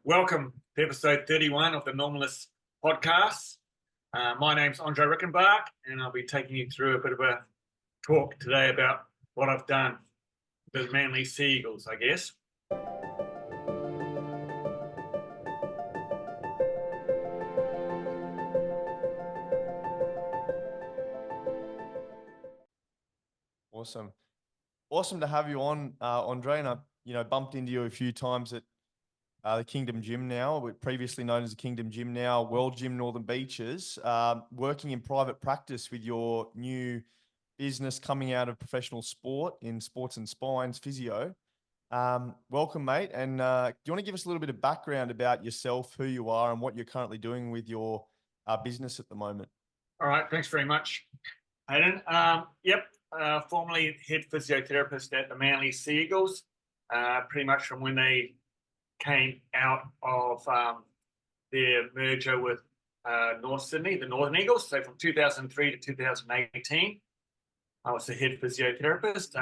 Welcome to episode 31 of the Normalist podcast. My name's Andre Rickenbach, and I'll be taking you through a bit of a talk today about what I've done with the Manly Sea Eagles, I guess. Awesome. Awesome to have you on, Andre. And I bumped into you a few times at the Kingdom Gym now, previously known as the Kingdom Gym, now World Gym Northern Beaches, working in private practice with your new business coming out of professional sport in sports and spines physio. Welcome, mate. And do you want to give us a little bit of background about yourself, who you are, and what you're currently doing with your business at the moment? All right, thanks very much, Hayden. Formerly head physiotherapist at the Manly Sea Eagles, pretty much from when they came out of their merger with North Sydney, the Northern Eagles. So from 2003 to 2018, I was the head physiotherapist,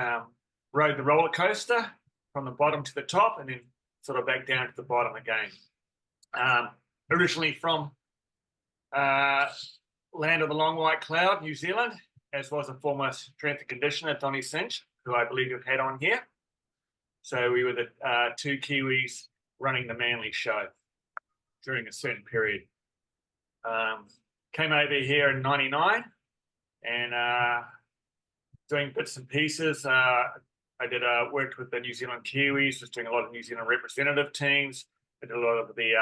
rode the roller coaster from the bottom to the top and then sort of back down to the bottom again. Originally from land of the long white cloud, New Zealand, as was a former strength and conditioner, Donnie Cinch, who I believe you've had on here. So we were the two Kiwis running the Manly show during a certain period. Came over here in '99 and doing bits and pieces. I did worked with the New Zealand Kiwis, was doing a lot of New Zealand representative teams. I did a lot of the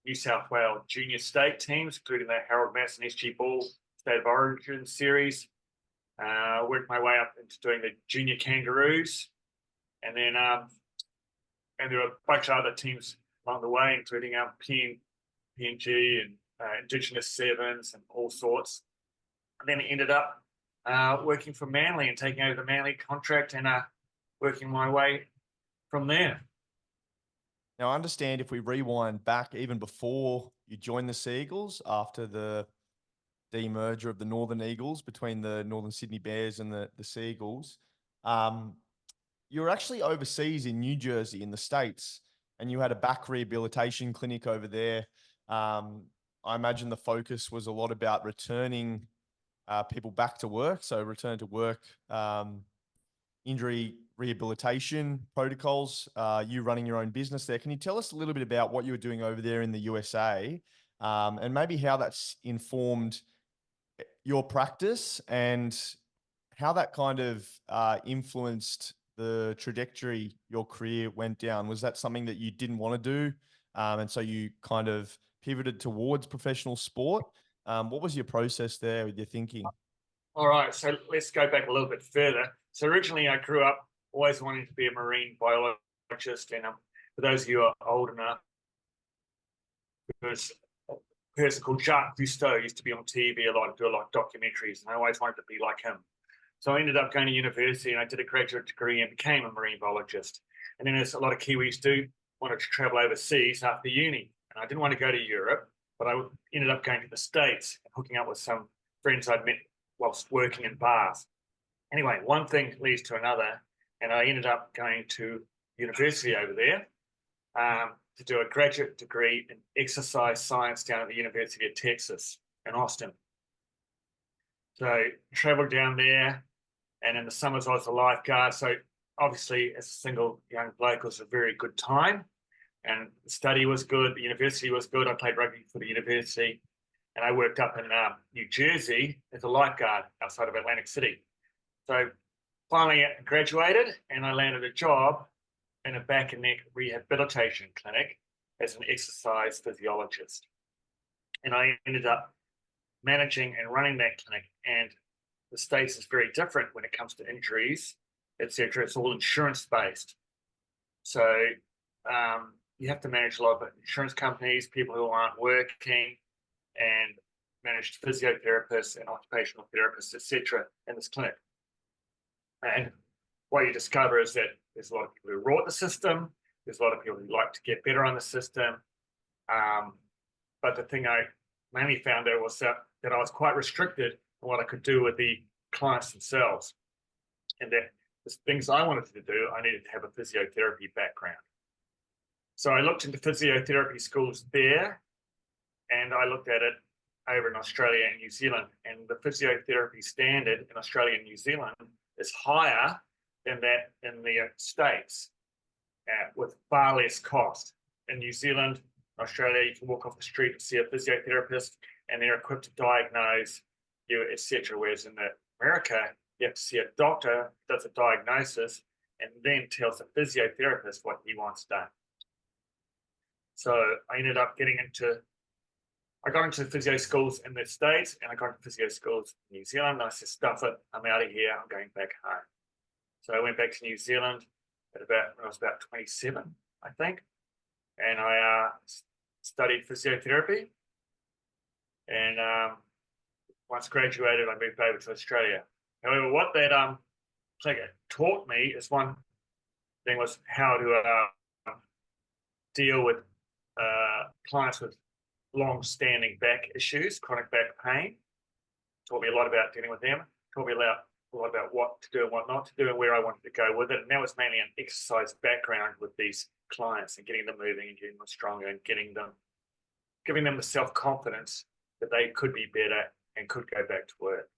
New South Wales junior state teams, including the Harold Masson SG Ball State of Origin series. Worked my way up into doing the junior Kangaroos, and then and there were a bunch of other teams along the way, including PNG and Indigenous Sevens and all sorts. And then I ended up working for Manly and taking over the Manly contract and working my way from there. Now, I understand if we rewind back even before you joined the Sea Eagles, after the demerger of the Northern Eagles between the Northern Sydney Bears and the Sea Eagles, you were actually overseas in New Jersey in the States, and you had a back rehabilitation clinic over there. I imagine the focus was a lot about returning people back to work. So return to work, injury rehabilitation protocols, you running your own business there. Can you tell us a little bit about what you were doing over there in the USA, and maybe how that's informed your practice and how that kind of influenced the trajectory your career went down? Was that something that you didn't want to do? And so you kind of pivoted towards professional sport? What was your process there with your thinking? All right, so let's go back a little bit further. So originally I grew up always wanting to be a marine biologist, and for those of you who are old enough, there's a person called Jacques Cousteau used to be on TV a lot, do a lot of documentaries, and I always wanted to be like him. So I ended up going to university and I did a graduate degree and became a marine biologist. And then, as a lot of Kiwis do, wanted to travel overseas after uni. And I didn't want to go to Europe, but I ended up going to the States and hooking up with some friends I'd met whilst working in bars. Anyway, one thing leads to another, and I ended up going to university over there to do a graduate degree in exercise science down at the University of Texas in Austin. So I traveled down there, and in the summers I was a lifeguard. So obviously, as a single young bloke, it was a very good time. And the study was good, the university was good. I played rugby for the university, and I worked up in New Jersey as a lifeguard outside of Atlantic City. So finally graduated, and I landed a job in a back and neck rehabilitation clinic as an exercise physiologist. And I ended up managing and running that clinic, and the States is very different when it comes to injuries, etc. It's all insurance based. So you have to manage a lot of insurance companies, people who aren't working, and manage physiotherapists and occupational therapists, etc. in this clinic. And what you discover is that there's a lot of people who rot the system. There's a lot of people who like to get better on the system. But the thing I mainly found out was that I was quite restricted in what I could do with the clients themselves. And that the things I wanted to do, I needed to have a physiotherapy background. So I looked into physiotherapy schools there, and I looked at it over in Australia and New Zealand. And the physiotherapy standard in Australia and New Zealand is higher than that in the States, with far less cost. In New Zealand, Australia, you can walk off the street and see a physiotherapist, and they're equipped to diagnose you, etc. Whereas in America, you have to see a doctor, does a diagnosis, and then tells the physiotherapist what he wants done. So I ended up I got into physio schools in the States, and I got into physio schools in New Zealand. And I said, stuff it, I'm out of here, I'm going back home. So I went back to New Zealand when I was about 27, I think. And I studied physiotherapy. And once graduated, I moved over to Australia. However, what that taught me is one thing was how to deal with clients with long-standing back issues, chronic back pain. Taught me a lot about dealing with them. Taught me a lot about what to do and what not to do and where I wanted to go with it. And that was mainly an exercise background with these clients and getting them moving and getting them stronger and giving them the self-confidence that they could be better and could go back to work.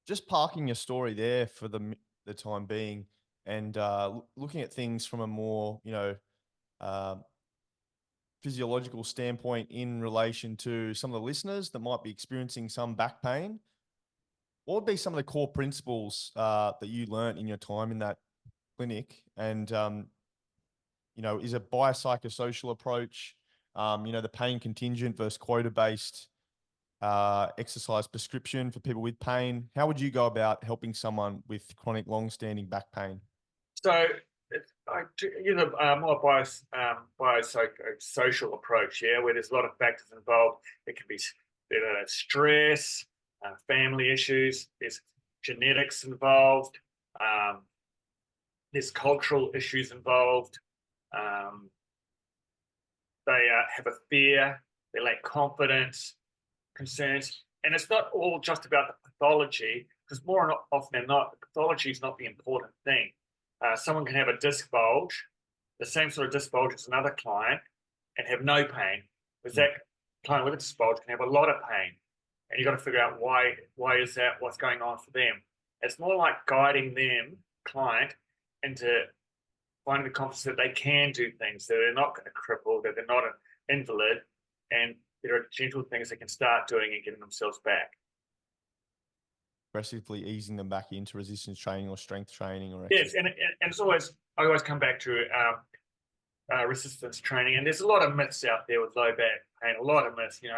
Just parking your story there for the time being, and looking at things from a more, physiological standpoint in relation to some of the listeners that might be experiencing some back pain. What would be some of the core principles that you learned in your time in that clinic? And, is a biopsychosocial approach, the pain contingent versus quota-based exercise prescription for people with pain? How would you go about helping someone with chronic long-standing back pain? So I use a more biopsychosocial approach, where there's a lot of factors involved. It can be stress, family issues, there's genetics involved, there's cultural issues involved. They have a fear, they lack confidence, concerns, and it's not all just about the pathology, because more often than not, the pathology is not the important thing. Someone can have a disc bulge, the same sort of disc bulge as another client, and have no pain, because that client with a disc bulge can have a lot of pain, and you've got to figure out why is that, what's going on for them. It's more like guiding them, client, into finding the confidence that they can do things, that they're not going to cripple, that they're not an invalid, and there are gentle things they can start doing and getting themselves back. Progressively easing them back into resistance training or strength training, or yes, and it's always, I always come back to resistance training, and there's a lot of myths out there with low back pain. A lot of myths, you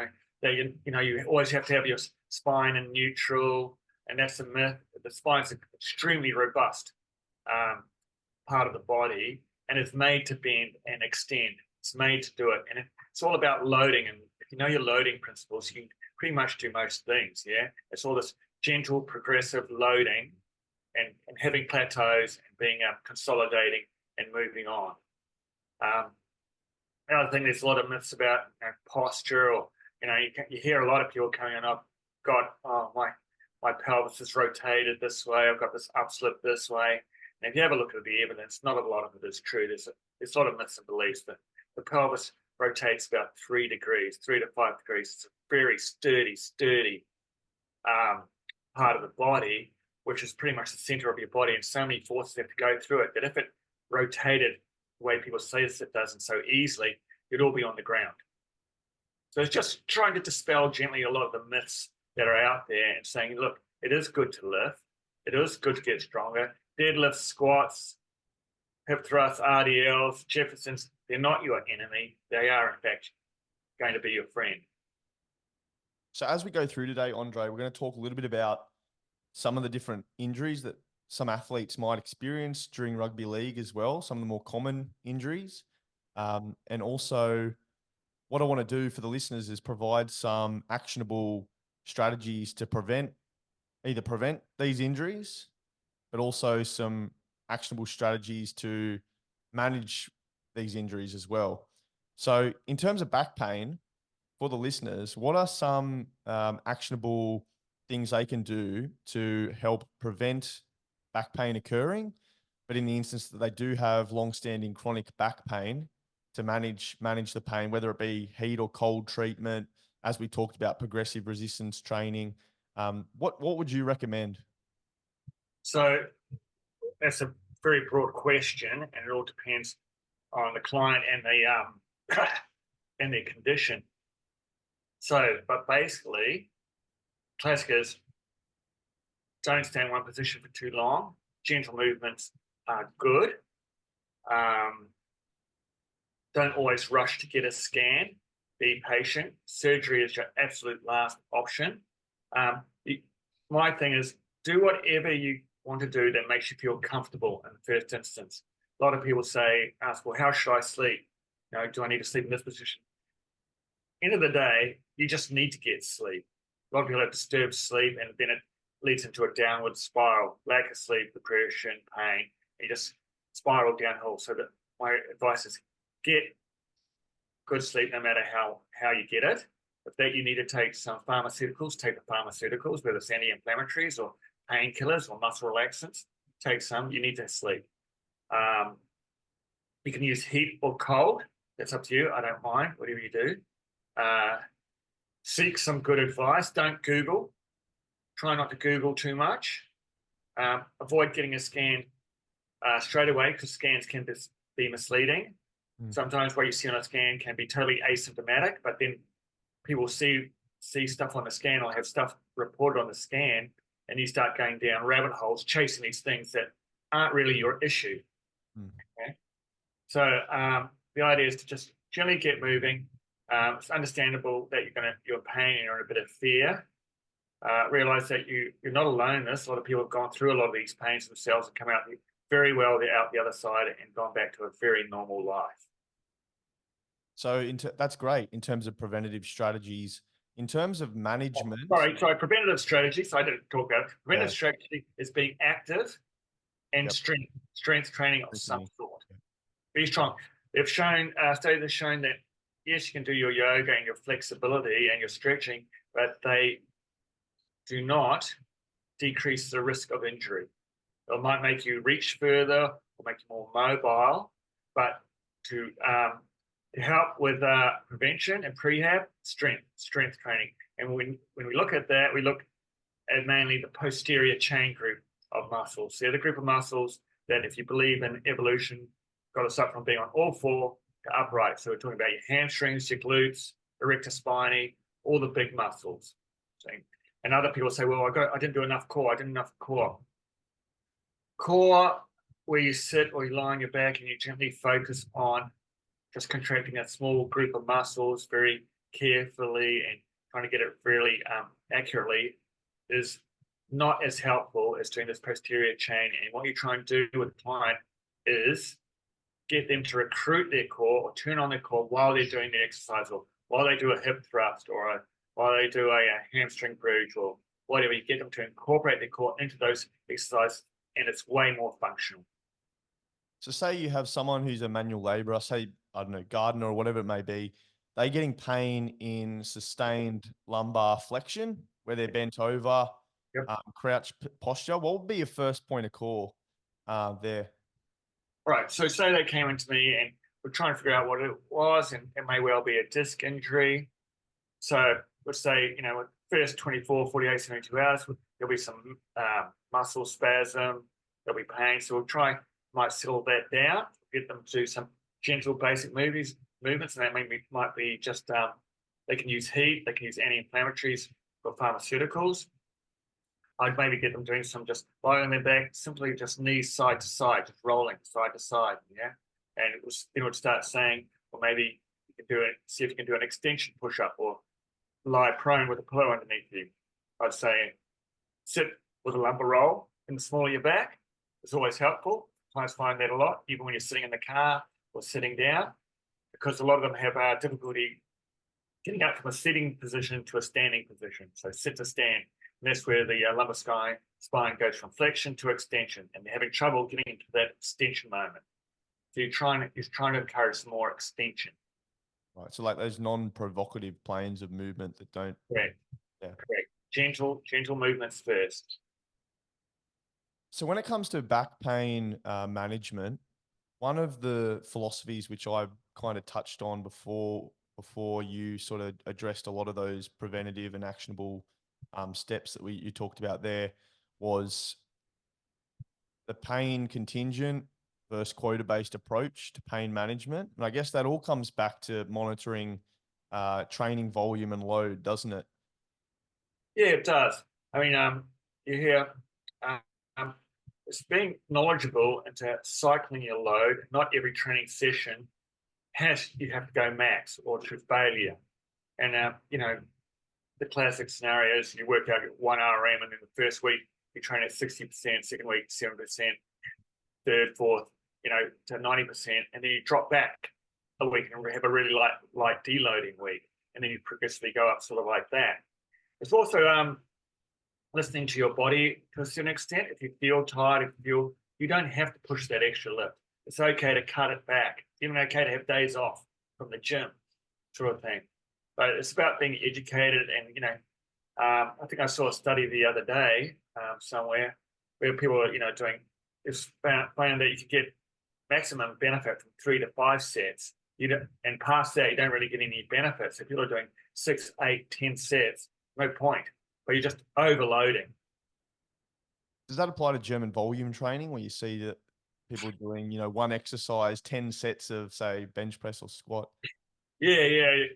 always have to have your spine in neutral, and that's a myth. The spine's an extremely robust part of the body, and it's made to bend and extend. It's made to do it, and it's all about loading. And if you know your loading principles, you can pretty much do most things. It's all this gentle, progressive loading, and having plateaus and being consolidating and moving on. Another thing, there's a lot of myths about posture, or you hear a lot of people coming in, my pelvis is rotated this way, I've got this upslip this way. And if you have a look at the evidence, not a lot of it is true. There's a lot of myths and beliefs that the pelvis rotates about 3 to 5 degrees. It's a very sturdy part of the body, which is pretty much the center of your body, and so many forces have to go through it that if it rotated the way people say it doesn't so easily, you'd all be on the ground. So it's just trying to dispel gently a lot of the myths that are out there and saying, look, it is good to lift. It is good to get stronger. Deadlifts, squats, hip thrusts, RDLs, Jeffersons, they're not your enemy. They are, in fact, going to be your friend. So as we go through today, Andre, we're going to talk a little bit about some of the different injuries that some athletes might experience during rugby league as well, some of the more common injuries. And also what I want to do for the listeners is provide some actionable strategies to prevent these injuries, but also some actionable strategies to manage these injuries as well. So in terms of back pain, for the listeners, what are some actionable things they can do to help prevent back pain occurring? But in the instance that they do have long-standing chronic back pain, to manage the pain, whether it be heat or cold treatment, as we talked about progressive resistance training. What would you recommend? So that's a very broad question, and it all depends on the client and the and their condition. So, but basically, classic is don't stay in one position for too long. Gentle movements are good. Don't always rush to get a scan. Be patient. Surgery is your absolute last option. My thing is do whatever you want to do that makes you feel comfortable in the first instance. A lot of people ask, well, how should I sleep? Do I need to sleep in this position? End of the day, you just need to get sleep. A lot of people have disturbed sleep, and then it leads into a downward spiral. Lack of sleep, depression, pain. You just spiral downhill. So my advice is get good sleep no matter how you get it. If that you need to take some pharmaceuticals, take the pharmaceuticals, whether it's anti-inflammatories or painkillers or muscle relaxants, take some. You need to sleep. You can use heat or cold. That's up to you. I don't mind, whatever you do. Seek some good advice. Don't Google. Try not to Google too much. Avoid getting a scan straight away, because scans can be misleading. Sometimes what you see on a scan can be totally asymptomatic, but then people see stuff on the scan or have stuff reported on the scan, and you start going down rabbit holes chasing these things that aren't really your issue. Okay? So the idea is to just gently get moving. It's understandable that you're in pain and you're in a bit of fear. Realize that you're not alone in this. A lot of people have gone through a lot of these pains themselves and come out very well. They're out the other side and gone back to a very normal life. So that's great in terms of preventative strategies. In terms of management. Sorry, preventative strategy. So I didn't talk about it. Preventative strategy is being active and strength training of some sort. Be strong. They've shown, studies have shown that, yes, you can do your yoga and your flexibility and your stretching, but they do not decrease the risk of injury. It might make you reach further or make you more mobile, but to help with prevention and prehab, strength training. And when we look at that, we look at mainly the posterior chain group of muscles. They're the group of muscles that, if you believe in evolution, got us up from being on all four to upright. So we're talking about your hamstrings, your glutes, erector spinae, all the big muscles. And other people say, well, I didn't do enough core. I didn't enough core. Core, where you sit or you lie on your back and you gently focus on just contracting a small group of muscles very carefully and trying to get it really accurately, is not as helpful as doing this posterior chain. And what you're trying to do with the client is get them to recruit their core or turn on their core while they're doing the exercise, or while they do a hip thrust, or while they do a hamstring bridge, or whatever. You get them to incorporate their core into those exercises, and it's way more functional. So say you have someone who's a manual laborer, say, I don't know, gardener or whatever it may be, they're getting pain in sustained lumbar flexion where they're bent over, crouch posture. What would be your first point of call there? Right. So say they came into me and we're trying to figure out what it was, and it may well be a disc injury. So let's say, first 24, 48, 72 hours, there'll be some muscle spasm, there'll be pain. So might settle that down, get them to do some gentle basic movements, and that might be just, they can use heat, they can use anti-inflammatories or pharmaceuticals. I'd maybe get them doing some just lying on their back, simply just knees side to side, just rolling side to side, And it would start saying, well, maybe you can see if you can do an extension push-up or lie prone with a pillow underneath you. I'd say sit with a lumbar roll in the small of your back. It's always helpful. Clients find that a lot, even when you're sitting in the car or sitting down, because a lot of them have difficulty getting up from a sitting position to a standing position. So sit to stand. And that's where the lumbar spine goes from flexion to extension, and they're having trouble getting into that extension moment. So you're trying to encourage some more extension. Right. So like those non-provocative planes of movement that don't. Correct. Yeah. Correct. Gentle movements first. So when it comes to back pain management, one of the philosophies which I kind of touched on before you sort of addressed a lot of those preventative and actionable steps that you talked about there was the pain contingent versus quota-based approach to pain management. And I guess that all comes back to monitoring training volume and load, doesn't it? Yeah, it does. I mean, you hear um, it's being knowledgeable into cycling your load. Not every training session you have to go max or to failure. And the classic scenarios, you work out 1 RM, and then the first week you train at 60%, second week 7%, third, fourth, to 90%, and then you drop back a week and have a really light deloading week, and then you progressively go up sort of like that. It's also listening to your body to a certain extent. If you feel tired, you don't have to push that extra lift. It's okay to cut it back. It's even okay to have days off from the gym, sort of thing. But it's about being educated, and I think I saw a study the other day somewhere where people are doing it's found that you could get maximum benefit from 3 to 5 sets. And past that, you don't really get any benefits. If people are doing 6, 8, 10 sets, no point. But you're just overloading. Does that apply to German volume training where you see that people are doing, one exercise, 10 sets of, say, bench press or squat? Yeah,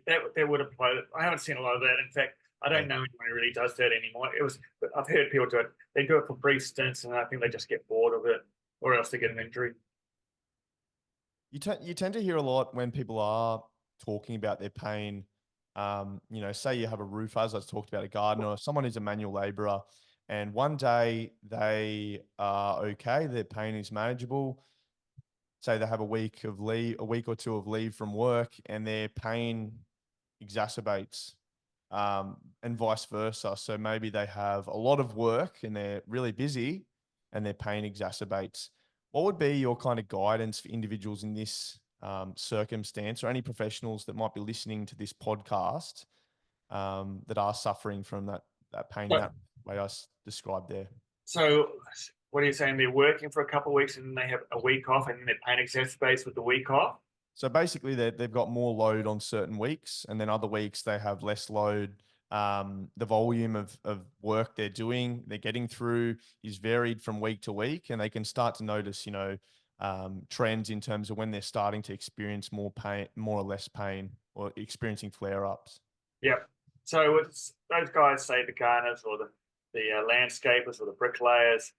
that would apply. I haven't seen a lot of that. In fact, I don't know anyone who really does that anymore. I've heard people do it. They do it for brief stints, and I think they just get bored of it, or else they get an injury. You tend to hear a lot when people are talking about their pain. Say you have a roofer, as I talked about, a gardener, or someone who's a manual laborer, and one day they are okay, their pain is manageable. Say they have a week or two of leave from work, and their pain exacerbates, and vice versa. So maybe they have a lot of work and they're really busy, and their pain exacerbates. What would be your kind of guidance for individuals in this circumstance, or any professionals that might be listening to this podcast that are suffering from that pain in that way I described there? So what are you saying? They're working for a couple of weeks and then they have a week off, and then their pain exacerbates with the week off? So basically, they've got more load on certain weeks, and then other weeks they have less load. The volume of work they're getting through is varied from week to week, and they can start to notice, trends in terms of when they're starting to experience more pain, more or less pain, or experiencing flare-ups. Yep. So it's those guys, say the gardeners or the landscapers or the bricklayers,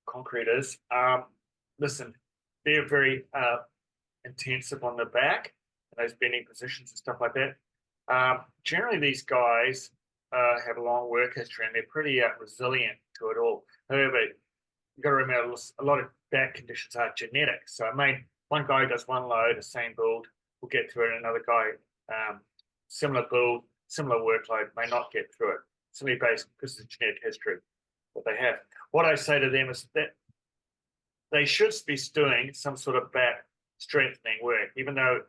concreters. Listen, they're very intensive on the back, and those bending positions and stuff like that. Generally, these guys have a long work history, and they're pretty resilient to it all. However, you've got to remember a lot of back conditions are genetic. So one guy does one load, the same build, will get through it, and another guy, similar build, similar workload, may not get through it. Simply based because of the genetic history that they have. What I say to them is that they should be doing some sort of back strengthening work, even though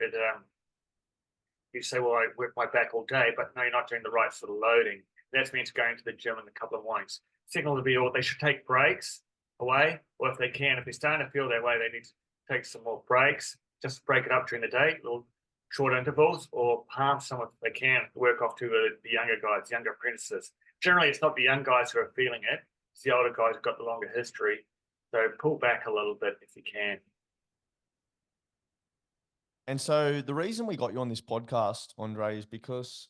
you say, well, I work my back all day, but no, you're not doing the right sort of loading. That means going to the gym in a couple of mornings. Signal to be, or they should take breaks away, or if they're starting to feel that way, they need to take some more breaks, just break it up during the day, little short intervals, or palm some if they can, work off to the younger guys, younger apprentices. Generally, it's not the young guys who are feeling it, it's the older guys who've got the longer history. So pull back a little bit if you can. And so the reason we got you on this podcast, Andre, is because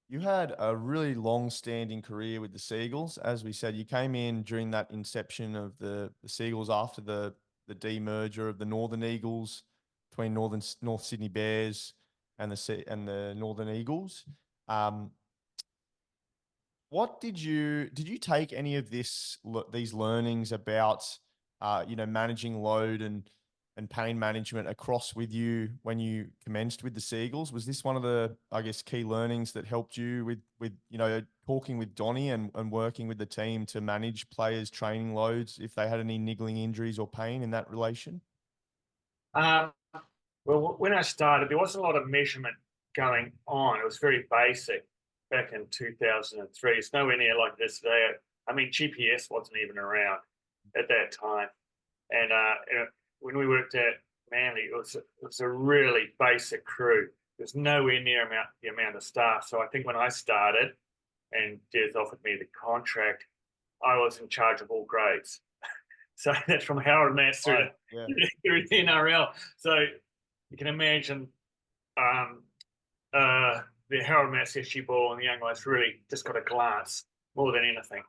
you had a really long-standing career with the Seagulls. As we said, you came in during that inception of the Seagulls after the demerger of the Northern Eagles between North Sydney Bears and the Northern Eagles. What did you take any of these learnings about managing load and pain management across with you when you commenced with the Seagulls? Was this one of the, I guess, key learnings that helped you with talking with Donny and working with the team to manage players' training loads if they had any niggling injuries or pain in that relation? Well, when I started, there wasn't a lot of measurement going on. It was very basic back in 2003. It's nowhere near like this today. I mean, GPS wasn't even around at that time. And when we worked at Manly, it was a really basic crew. There's nowhere near the amount of staff. So I think when I started and Des offered me the contract, I was in charge of all grades. So that's from Harold Nats through, Right. Yeah. through the NRL. So you can imagine um, the Harold Nats SG Ball and the young guys really just got a glance more than anything,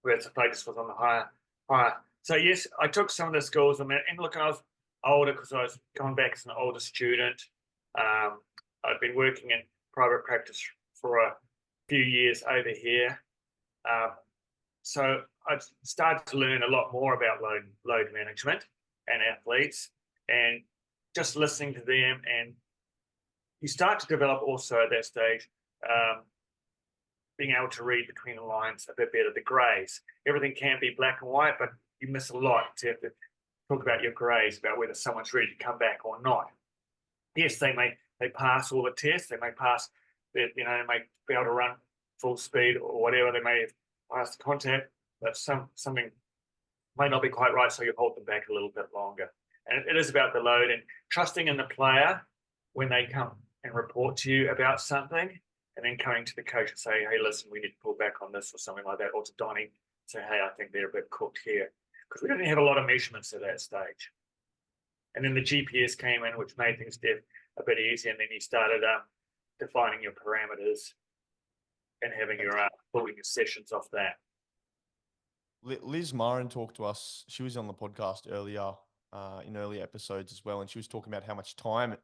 whereas the focus was on the higher. So yes, I took some of the skills and look, I was older because I was going back as an older student. I've been working in private practice for a few years over here. Uh, so I've started to learn a lot more about load management and athletes, and just listening to them, and you start to develop also at that stage, being able to read between the lines a bit better, the greys. Everything can be black and white, but you miss a lot to have to talk about your greys, about whether someone's ready to come back or not. Yes, they pass all the tests, they may pass, they may be able to run full speed or whatever, they may have passed the contact, but something might not be quite right, so you hold them back a little bit longer. And it is about the load and trusting in the player when they come and report to you about something, and then coming to the coach and say, hey, listen, we need to pull back on this or something like that, or to Donnie, say, hey, I think they're a bit cooked here. Because we didn't have a lot of measurements at that stage. And then the GPS came in, which made things a bit easier, and then you started defining your parameters and having your building your sessions off that. Liz Marin talked to us. She was on the podcast earlier, in early episodes as well, and she was talking about how much time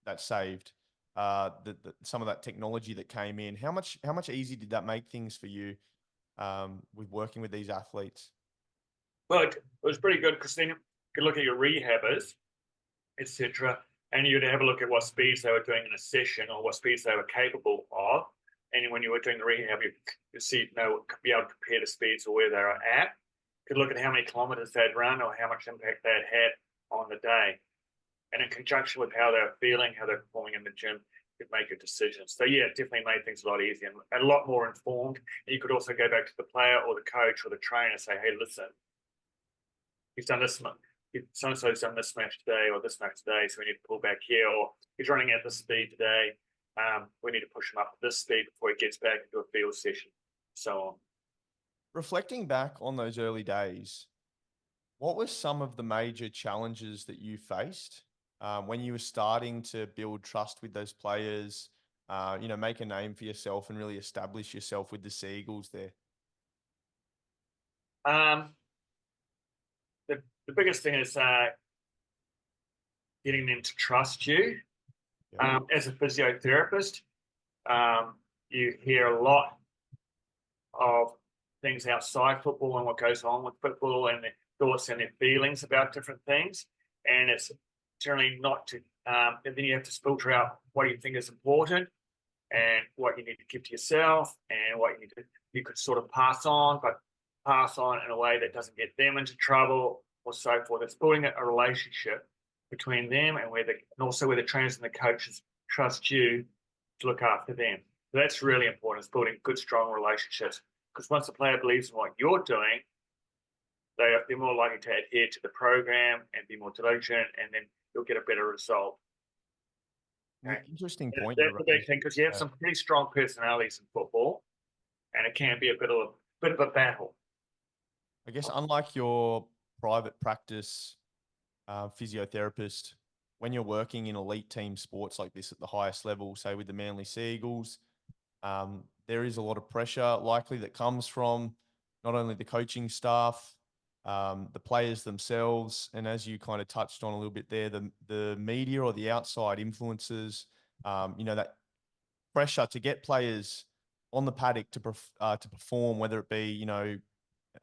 that saved. Some of that technology that came in. How much easier did that make things for you with working with these athletes? Well, it was pretty good because then you could look at your rehabbers, etc., and you'd have a look at what speeds they were doing in a session or what speeds they were capable of. And when you were doing the rehab, you be able to compare the speeds or where they were at. You could look at how many kilometers they'd run or how much impact they'd had on the day. And in conjunction with how they're feeling, how they're performing in the gym, you could make a decision. So yeah, it definitely made things a lot easier and a lot more informed. And you could also go back to the player or the coach or the trainer and say, hey, listen, he's done this, so-and-so's done this match today or this match today, so we need to pull back here, or he's running at this speed today. We need to push him up to this speed before he gets back into a field session, so on. Reflecting back on those early days, what were some of the major challenges that you faced when you were starting to build trust with those players, make a name for yourself and really establish yourself with the Seagulls there? The biggest thing is getting them to trust you. Yeah. As a physiotherapist, you hear a lot of things outside football and what goes on with football and their thoughts and their feelings about different things. And it's generally not to, and then you have to filter out what you think is important and what you need to keep to yourself and what you could sort of pass on, but pass on in a way that doesn't get them into trouble or so forth. It's building a relationship between them and also where the trainers and the coaches trust you to look after them. So that's really important. It's building good, strong relationships, because once the player believes in what you're doing, they're more likely to adhere to the program and be more diligent, and then you'll get a better result. Okay? Interesting point. That's the big thing, because you have some pretty strong personalities in football, and it can be a bit of a battle. I guess unlike your private practice physiotherapist, when you're working in elite team sports like this at the highest level, say with the Manly Seagulls, there is a lot of pressure likely that comes from not only the coaching staff, the players themselves, and as you kind of touched on a little bit there, the media or the outside influences, that pressure to get players on the paddock to perform, whether it be,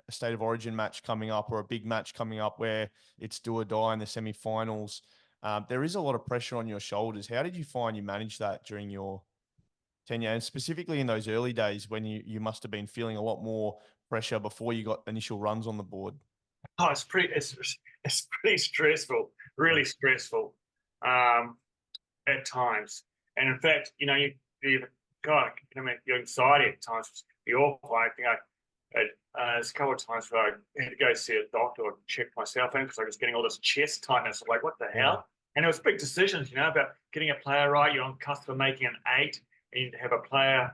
a state of origin match coming up or a big match coming up where it's do or die in the semi-finals. There is a lot of pressure on your shoulders. How did you find you managed that during your tenure, and specifically in those early days when you must have been feeling a lot more pressure before you got initial runs on the board? Oh, it's pretty stressful, really stressful at times. And in fact, your anxiety at times was awful. I think There's a couple of times where I had to go see a doctor or check myself in because I was getting all this chest tightness. I'm like, what the hell? And it was big decisions, about getting a player right. You're on cusp of making an 8, and you need to have a player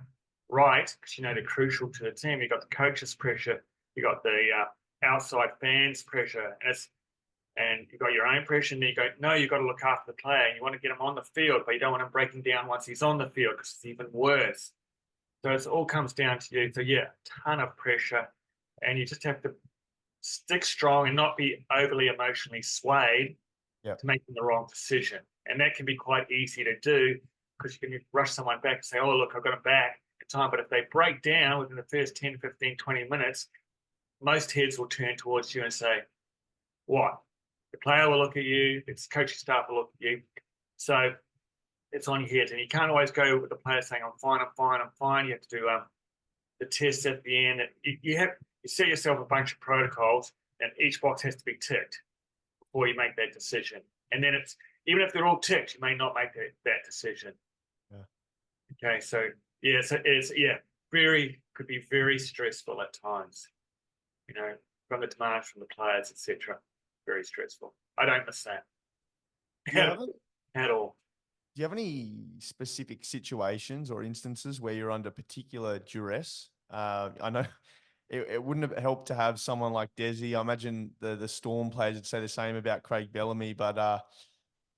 right because they're crucial to the team. You got the coach's pressure, you got the outside fans' pressure, and you got your own pressure. And then you go, no, you got to look after the player. And you want to get him on the field, but you don't want him breaking down once he's on the field because it's even worse. So it all comes down to you. So yeah, ton of pressure, and you just have to stick strong and not be overly emotionally swayed to making the wrong decision. And that can be quite easy to do because you can rush someone back and say, oh, look, I've got him back in time. But if they break down within the first 10, 15, 20 minutes, most heads will turn towards you and say, what? The player will look at you, its coaching staff will look at you. So it's on your head. And you can't always go with the player saying, I'm fine, I'm fine, I'm fine. You have to do the tests at the end. You set yourself a bunch of protocols, and each box has to be ticked before you make that decision. And then even if they're all ticked, you may not make that decision. Yeah. Okay, so yeah, could be very stressful at times. From the demands from the players, etc. Very stressful. I don't miss that at all. Do you have any specific situations or instances where you're under particular duress? I know it wouldn't have helped to have someone like Desi. I imagine the Storm players would say the same about Craig Bellamy, but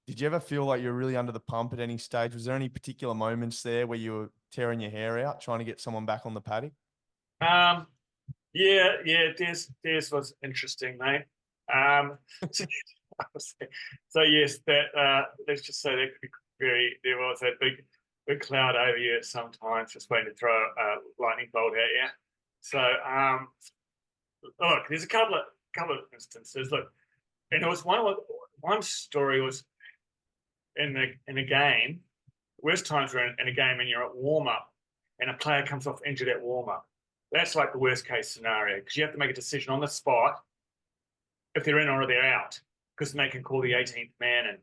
did you ever feel like you're really under the pump at any stage? Was there any particular moments there where you were tearing your hair out trying to get someone back on the paddock? Yeah, Des was interesting, mate. So yes, that let's just say that could be there was a big cloud over you at some times, just waiting to throw a lightning bolt at you. So look, there's a couple of instances. Look, and it was one story was in a game. Worst times are in a game and you're at warm up, and a player comes off injured at warm up. That's like the worst case scenario because you have to make a decision on the spot if they're in or they're out, because then they can call the 18th man. And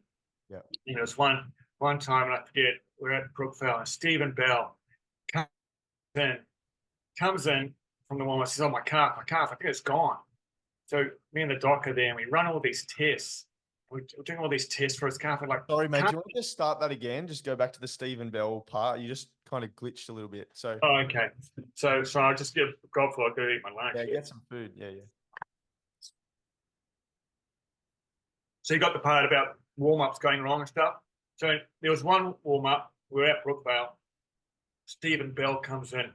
there's one time, and I forget, we're at Brookvale, and Stephen Bell comes in from the warm-up, says, oh, my calf, I think it's gone. So me and the doc are there, and we run all these tests. We're doing all these tests for his calf. And sorry, mate, do you want to just start that again? Just go back to the Stephen Bell part. You just kind of glitched a little bit. So okay. So I'll just give Godfrey, I'll go eat my lunch. Yeah, get some food. Yeah. So you got the part about warm-ups going wrong and stuff. So there was one warm-up. We're at Brookvale. Stephen Bell comes in.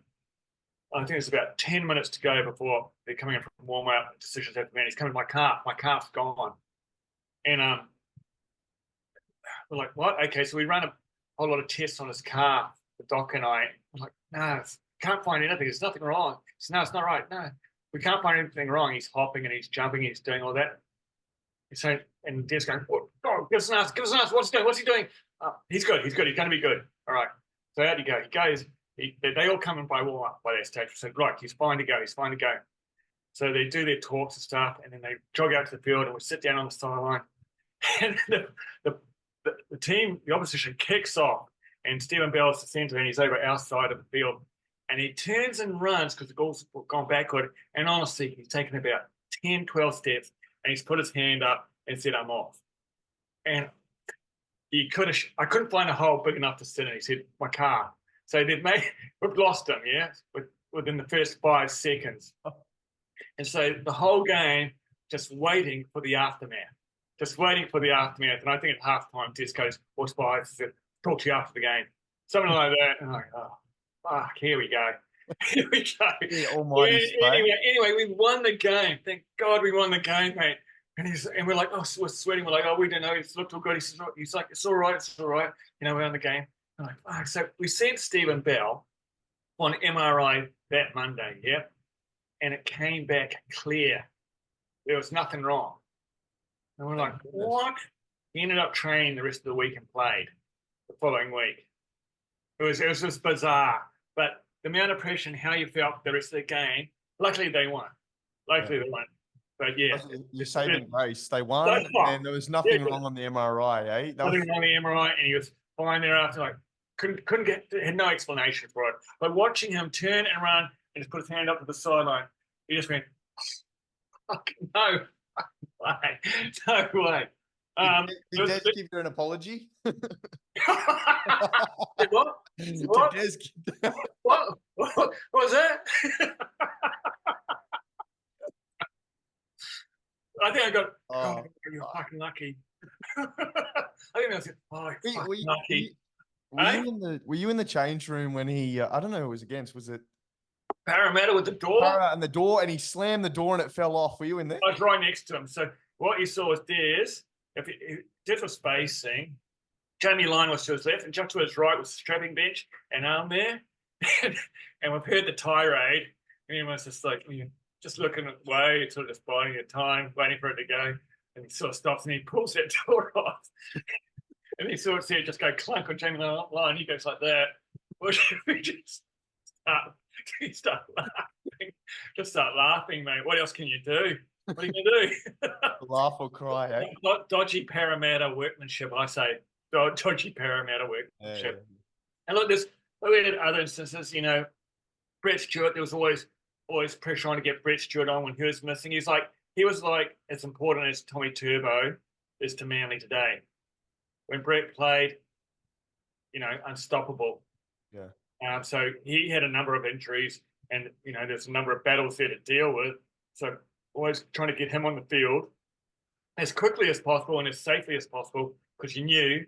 I think it's about 10 minutes to go before they're coming in from warm-up. Decisions have to be made. He's coming, my calf's gone. And we're like, what? Okay, so we run a whole lot of tests on his calf, the doc and I. I'm like, no, can't find anything. There's nothing wrong. He said, no, it's not right. No, we can't find anything wrong. He's hopping and he's jumping and he's doing all that. So, and Dev's going, oh, give us an answer. What's he doing? He's good. He's going to be good. All right. So out you go. He goes. They all come in by warm-up by that stage. We said, right, he's fine to go. So they do their talks and stuff, and then they jog out to the field, and we sit down on the sideline. And the team, the opposition, kicks off, and Stephen Bell's the centre, and he's over our side of the field. And he turns and runs because the goal's gone backward. And honestly, he's taken about 10, 12 steps, and he's put his hand up and said, I'm off. And I couldn't find a hole big enough to sit in. He said, my car. So we've lost him, yeah, within the first 5 seconds. And so the whole game, just waiting for the aftermath. And I think at halftime, Disco's walks by and said, talk to you after the game. Something like that. And I'm like, oh, fuck, here we go. Yeah, almighty anyway, we won the game. Thank God we won the game, mate. And we're like, oh, we're sweating. We're like, oh, we don't know. It's looked all good. He's like, it's all right. We won the game. I'm like, oh. So we sent Stephen Bell on MRI that Monday, yeah? And it came back clear. There was nothing wrong. And we're like, what? He ended up training the rest of the week and played the following week. It was just bizarre. But the amount of pressure and how you felt the rest of the game, luckily they won. But yeah. You're saving grace. They won, and there was nothing wrong on the MRI, eh? Nothing wrong on the MRI, and he was fine thereafter. Like, had no explanation for it. But watching him turn and run and just put his hand up to the sideline, He just went, fuck, no way, no way. Did Des give you an apology? What? Did What? Des What was that? I think I got, God, you're fucking lucky. I think I was, oh, Were, fucking were, you- lucky. were Eh? you in the Were you in the change room when he? I don't know who it was against. Was it Parramatta with the door. Para and the door? And he slammed the door and it fell off. Were you in there? I was right next to him. So what you saw was Des. If Des was spacing, Jamie Lyon was to his left, and just to his right was the strapping bench, and I'm there. And we've heard the tirade, and everyone's just like, just looking away, sort of just biding your time, waiting for it to go. And he sort of stops and he pulls that door off. And he sort of see it just go clunk on Jamie Lyon. He goes like that. We just start laughing. Just start laughing, mate. What else can you do? What are you going to do? Laugh or cry, eh? Dodgy Parramatta workmanship, I say. Dodgy Parramatta workmanship. Yeah. And look, we had other instances, Brett Stewart, there was always pressure on to get Brett Stewart on when he was missing. He was like as important as Tommy Turbo is to Manly today. When Brett played, unstoppable. Yeah. So he had a number of injuries, and there's a number of battles there to deal with. So always trying to get him on the field as quickly as possible and as safely as possible, because you knew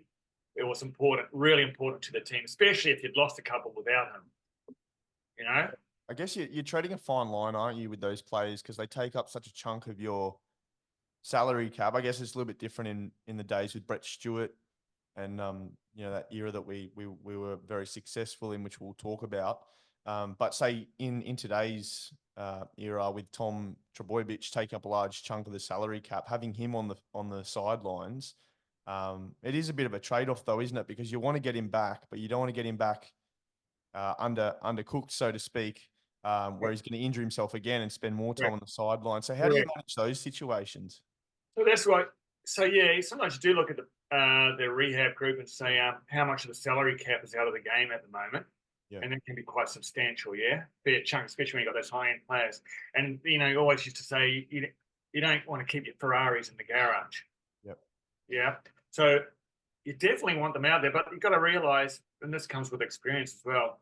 it was important, really important to the team, especially if you'd lost a couple without him. I guess you're trading a fine line, aren't you, with those players, because they take up such a chunk of your salary cap. I guess it's a little bit different in the days with Brett Stewart and that era that we were very successful in, which we'll talk about. But say in today's era with Tom Trbojevic taking up a large chunk of the salary cap, having him on the sidelines, it is a bit of a trade-off though, isn't it? Because you want to get him back, but you don't want to get him back undercooked, so to speak, where he's going to injure himself again and spend more time on the sideline. So how do you manage those situations? So that's right. So yeah, sometimes you do look at the rehab group and say how much of the salary cap is out of the game at the moment. Yeah. And that can be quite substantial, yeah? Fair chunk, especially when you've got those high-end players. And, you always used to say you don't want to keep your Ferraris in the garage. Yep. Yeah. So you definitely want them out there, but you've got to realise, and this comes with experience as well,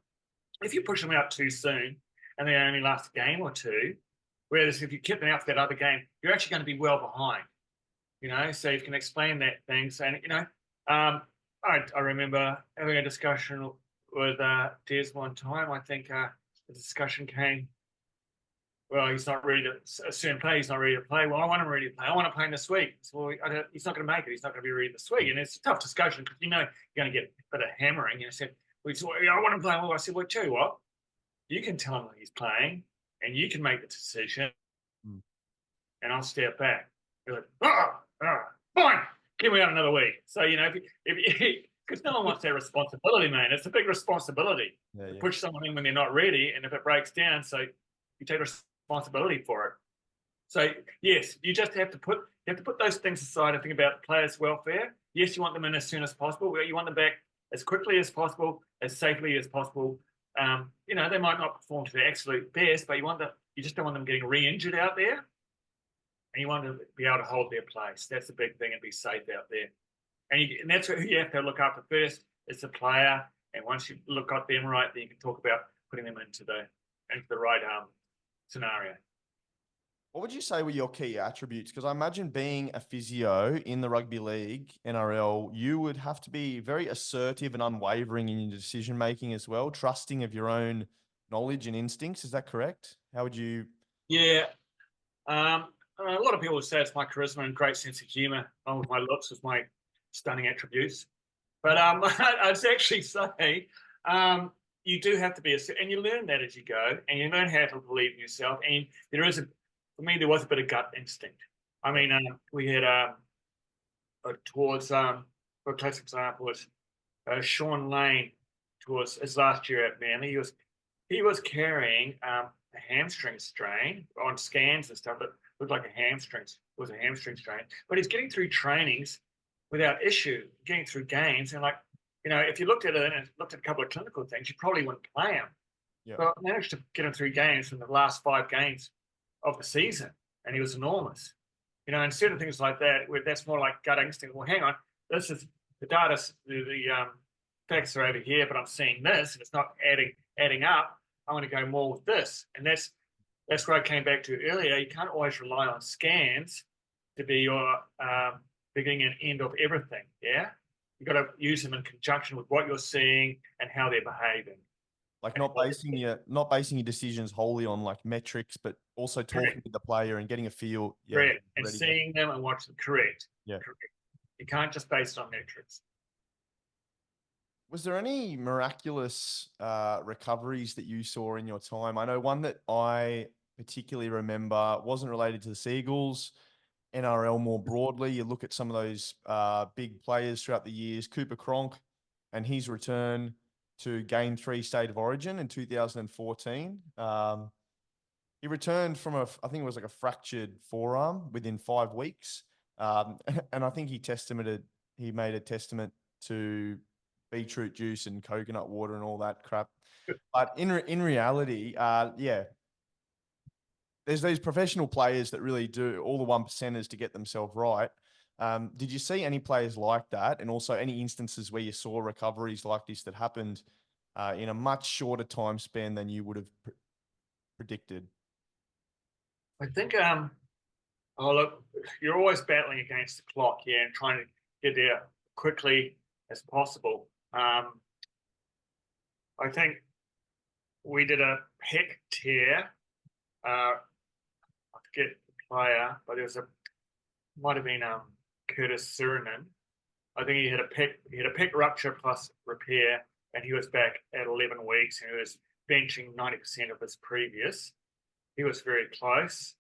if you push them out too soon and they only last a game or two, whereas if you keep them out for that other game, you're actually going to be well behind. So you can explain that things. And, I remember having a discussion with Des one time. I think the discussion came, well, he's not ready to a certain play. He's not ready to play. Well, I want him ready to play. I want to play him this week. So he's not going to make it. He's not going to be ready this week. And it's a tough discussion because you're going to get a bit of hammering. Said, I want him playing. Well, I said, well, tell you what, you can tell him he's playing, and you can make the decision, and I'll step back. You're like, fine, give me out another week. So if because no one wants that responsibility, man. It's a big responsibility to push someone in when they're not ready, and if it breaks down, so you take responsibility for it. So yes, you just have to put those things aside and think about the players' welfare. Yes, you want them in as soon as possible. You want them back as quickly as possible, as safely as possible. They might not perform to their absolute best, but you just don't want them getting re-injured out there, and you want to be able to hold their place. That's the big thing, and be safe out there. And that's who you have to look after first. It's the player, and once you look at them right, then you can talk about putting them into the right scenario. What would you say were your key attributes? Because I imagine being a physio in the rugby league, NRL, you would have to be very assertive and unwavering in your decision making as well, trusting of your own knowledge and instincts. Is that correct? How would you? Yeah. A lot of people would say it's my charisma and great sense of humour, along with my looks, with my stunning attributes. But I'd actually say you do have to be, and you learn that as you go, and you learn how to believe in yourself. And for me, there was a bit of gut instinct. I mean, we had towards, for a classic example, was Sean Lane towards his last year at Manly. He was carrying a hamstring strain on scans and stuff. It looked like a hamstring. It was a hamstring strain, but he's getting through trainings without issue, getting through games. And if you looked at it and looked at a couple of clinical things, you probably wouldn't play him. Yeah. But I managed to get him through games from the last 5 games of the season, and he was enormous. You know, and certain things like that, where that's more like gut instinct. Well, hang on, this is the data, the facts are over here, but I'm seeing this, and it's not adding up. I want to go more with this, and that's where I came back to earlier. You can't always rely on scans to be your beginning and end of everything. Yeah, you got to use them in conjunction with what you're seeing and how they're behaving. Like not basing your decisions wholly on like metrics, but also talking Correct. to the player and getting a feel. Yeah, Correct. And ready. seeing them and watching them. Correct. Yeah. Correct. You can't just base it on metrics. Was there any miraculous recoveries that you saw in your time? I know one that I particularly remember wasn't related to the Seagulls, NRL more broadly. You look at some of those big players throughout the years, Cooper Cronk and his return to Game 3 State of Origin in 2014. He returned from I think it was like a fractured forearm within 5 weeks. And I think he made a testament to beetroot juice and coconut water and all that crap. But in reality, yeah, there's these professional players that really do all the 1%ers to get themselves right. Did you see any players like that, and also any instances where you saw recoveries like this that happened in a much shorter time span than you would have predicted? I think oh look, you're always battling against the clock here and trying to get there quickly as possible. I think we did a pec tear. I forget the player, but might have been Curtis Surinam. I think he had a pec rupture plus repair, and he was back at 11 weeks, and he was benching 90% of his previous. He was very close.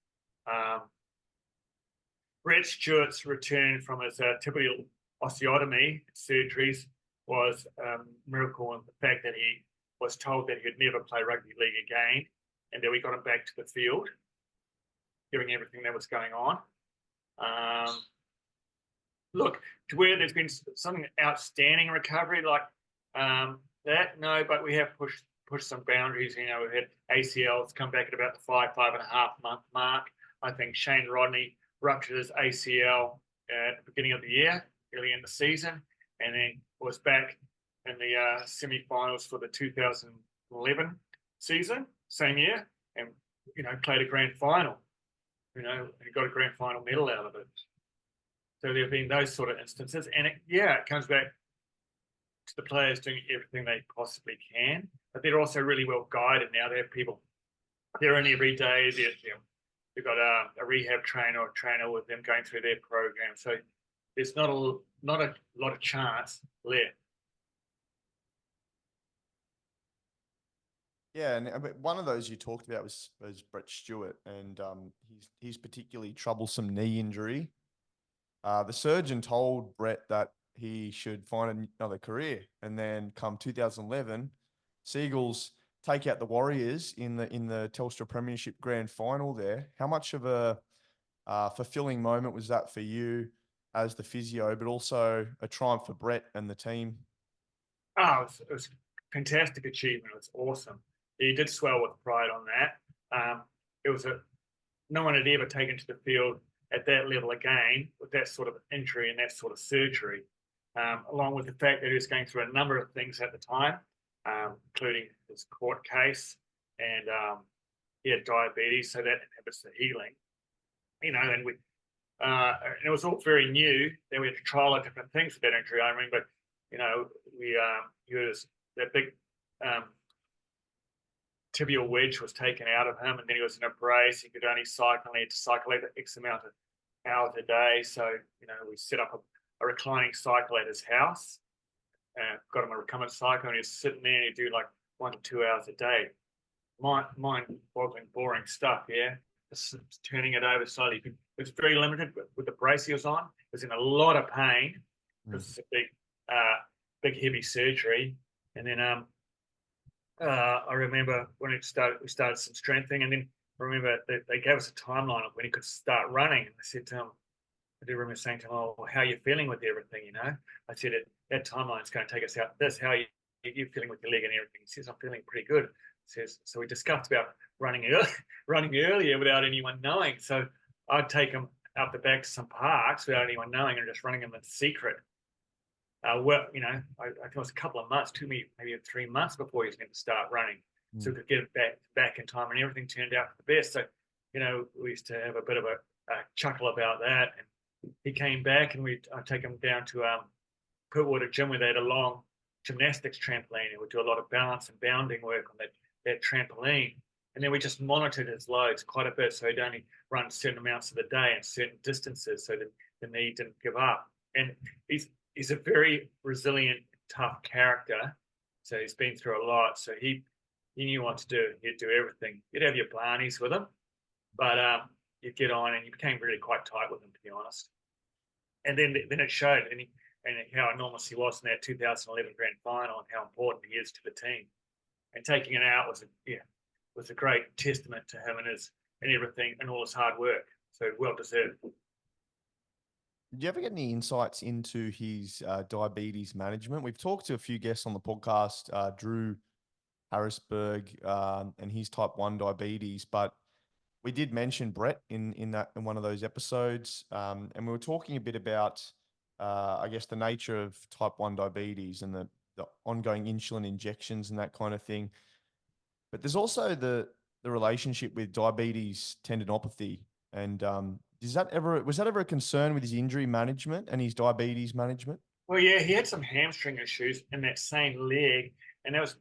Brett Stewart's return from his tibial osteotomy surgeries was a miracle in the fact that he was told that he'd never play rugby league again, and that we got him back to the field, given everything that was going on. Look, to where there's been something outstanding recovery like that, no, but we have pushed some boundaries. You know, we've had ACLs come back at about the 5.5 month mark. I think Shane Rodney ruptured his ACL at the beginning of the year, early in the season, and then was back in the semi-finals for the 2011 season, same year, and played a grand final. And got a grand final medal out of it. So there have been those sort of instances, and it comes back to the players doing everything they possibly can, but they're also really well guided now. They have people they're in every day. They've got a rehab trainer or trainer with them going through their program. So there's not a lot of chance left. Yeah, and one of those you talked about was Brett Stewart, and his particularly troublesome knee injury. The surgeon told Brett that he should find another career, and then come 2011, Seagulls take out the Warriors in the Telstra Premiership Grand Final. There, how much of a fulfilling moment was that for you as the physio, but also a triumph for Brett and the team? Oh, it was a fantastic achievement. It was awesome. He did swell with pride on that. It was no one had ever taken to the field at that level again with that sort of injury and that sort of surgery, along with the fact that he was going through a number of things at the time, including his court case, and he had diabetes, so that inhibits the healing. And and it was all very new. Then we had to trial out different things with that injury. I remember, he was that big tibial wedge was taken out of him, and then he was in a brace. He could only cycle, and he had to cycle X amount of hours a day. So, we set up a reclining cycle at his house, and got him a recumbent cycle, and he was sitting there, and he'd do like 1 to 2 hours a day. Mind-boggling, boring stuff, yeah? Just turning it over slowly. It was very limited with the brace he was on. He was in a lot of pain because it's a big, heavy surgery. And then I remember when we started some strengthening, and then I remember they gave us a timeline of when he could start running. And I said to him, I do remember saying to him, "Oh, how are you feeling with everything?" I said, that timeline is going to take us out. How are you you're feeling with your leg and everything? He says, I'm feeling pretty good. He says, so we discussed about running early, running earlier without anyone knowing. So I'd take him out the back to some parks without anyone knowing and just running them in secret. Well, you know, I think it was a couple of months, maybe 3 months before he was going to start running, so we could get it back in time, and everything turned out for the best. So, you know, we used to have a bit of a chuckle about that. And he came back, and I'd take him down to Pittwater Gym, where they had a long gymnastics trampoline, and we'd do a lot of balance and bounding work on that trampoline. And then we just monitored his loads quite a bit, so he'd only run certain amounts of the day and certain distances, so that the knee didn't give up. And he's a very resilient, tough character. So he's been through a lot. So he knew what to do. He'd do everything. You'd have your Barneys with him, but you'd get on, and you became really quite tight with him, to be honest. And then it showed, and how enormous he was in that 2011 grand final, and how important he is to the team. And taking it out was a great testament to him and everything and all his hard work. So well deserved. Did you ever get any insights into his diabetes management? We've talked to a few guests on the podcast, Drew Harrisberg, and his type 1 diabetes, but we did mention Brett in one of those episodes, and we were talking a bit about, I guess, the nature of type 1 diabetes and the ongoing insulin injections and that kind of thing. But there's also the relationship with diabetes tendinopathy, and was that ever a concern with his injury management and his diabetes management? Well, yeah, he had some hamstring issues in that same leg, and that was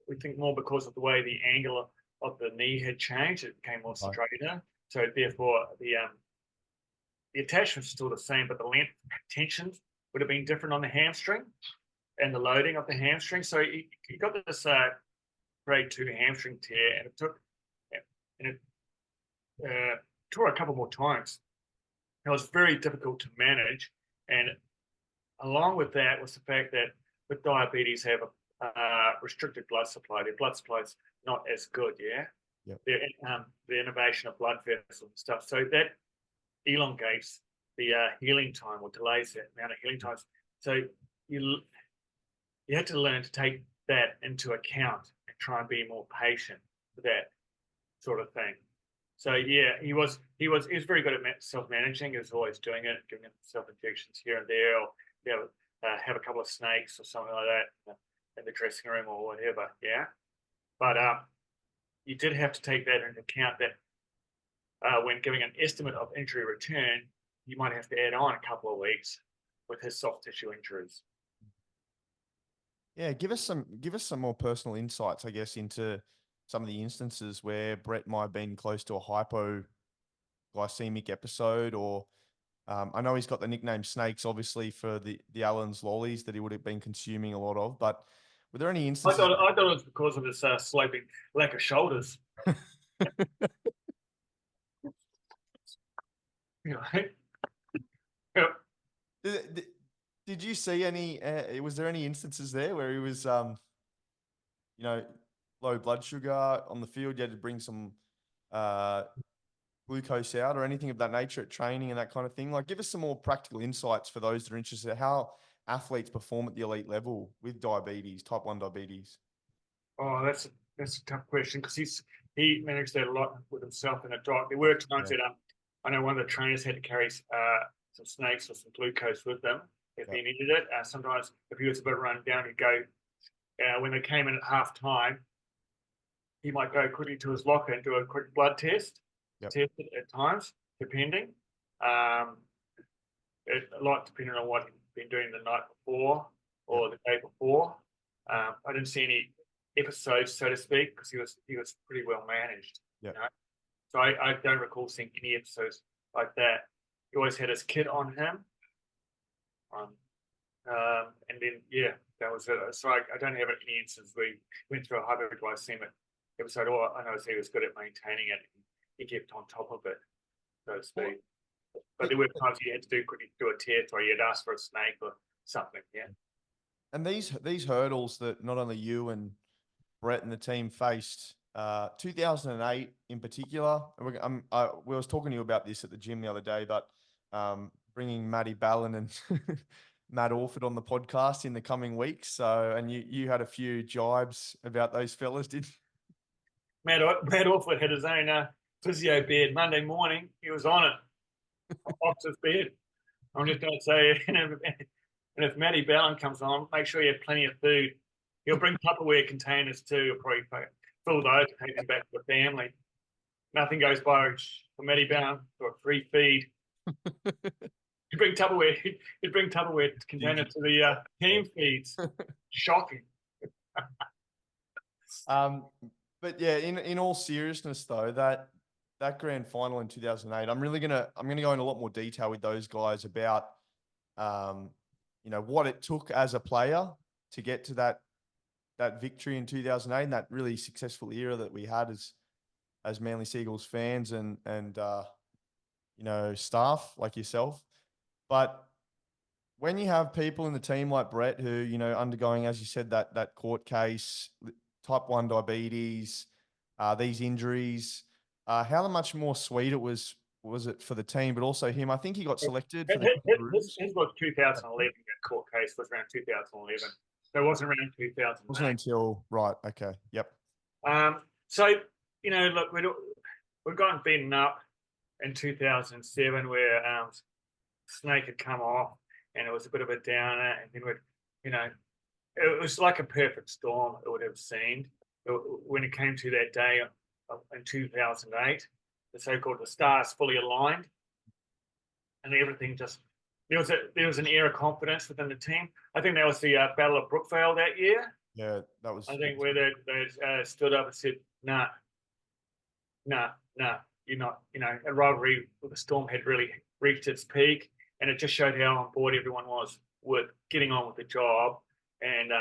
we think more because of the way the angle of the knee had changed. It became more straighter. So therefore, the attachment's still the same, but the length tensions would have been different on the hamstring and the loading of the hamstring. So he got this grade 2 hamstring tear, and it tore a couple more times. It was very difficult to manage, and along with that was the fact that with diabetes have a restricted blood supply. Their blood supply is not as good, Yep. The innovation of blood vessels and stuff. So that elongates the healing time, or delays the amount of healing times. So you had to learn to take that into account and try and be more patient with that sort of thing. So yeah, he was very good at self-managing. He was always doing it, giving himself injections here and there, or have a couple of snakes or something like that in the dressing room or whatever. Yeah, but you did have to take that into account, that when giving an estimate of injury return, you might have to add on a couple of weeks with his soft tissue injuries. Yeah, give us some more personal insights, I guess, into some of the instances where Brett might have been close to a hypoglycemic episode, or I know he's got the nickname Snakes, obviously, for the Allen's lollies that he would have been consuming a lot of. But were there any instances? I thought it was because of his sloping lack of shoulders. Yep. Did you see any? Was there any instances there where he was, low blood sugar on the field? You had to bring some glucose out or anything of that nature at training and that kind of thing? Like, give us some more practical insights for those that are interested in how athletes perform at the elite level with diabetes, type 1 diabetes. Oh, that's a tough question, because he managed that a lot with himself in a diet. There were times that I know one of the trainers had to carry some snakes or some glucose with them if he needed it. Sometimes if he was a bit run down, he'd go, when they came in at half time, he might go quickly to his locker and do a quick blood test. Test it at times, depending. A lot depending on what he'd been doing the night before or the day before. I didn't see any episodes, so to speak, because he was pretty well managed. Yeah. You know? So I don't recall seeing any episodes like that. He always had his kit on him. And then that was it. So I don't have any instances where he went through a hypoglycemic episode. All I know is he was good at maintaining it. He kept on top of it, so to speak. But there were times he had to do a test, or he had asked for a snake or something. Yeah. And these hurdles that not only you and Brett and the team faced, 2008 in particular. And we was talking to you about this at the gym the other day, but bringing Matty Ballin and Matt Orford on the podcast in the coming weeks. So, and you had a few jibes about those fellas, did you? Matt Orford had his own physio bed Monday morning. He was on it, off his bed. I'm just going to say, and if Matty Ballon comes on, make sure you have plenty of food. He'll bring Tupperware containers too. He'll probably fill those and take them back to the family. Nothing goes by for Matty Ballon for a free feed. He'd bring Tupperware container to the team feeds. Shocking. But yeah, in all seriousness though, that grand final in 2008, I'm gonna go in a lot more detail with those guys about what it took as a player to get to that victory in 2008 and that really successful era that we had as Manly Seagulls fans and staff like yourself. But when you have people in the team like Brett who, undergoing, as you said, that court case, type 1 diabetes, these injuries, how much more sweet it was it for the team, but also him? I think he got selected for the Kangaroos. His was 2011, that court case was around 2011. So it wasn't around 2008. Wasn't until, right, okay, yep. So, look, we'd gotten beaten up in 2007 where Snake had come off and it was a bit of a downer, and then it was like a perfect storm, it would have seemed. When it came to that day in 2008, the so-called the stars fully aligned, and everything just there was an air of confidence within the team. I think that was the Battle of Brookvale that year. Yeah, that was. I think where they stood up and said, "Nah, you're not." A rivalry with the Storm had really reached its peak, and it just showed how on board everyone was with getting on with the job and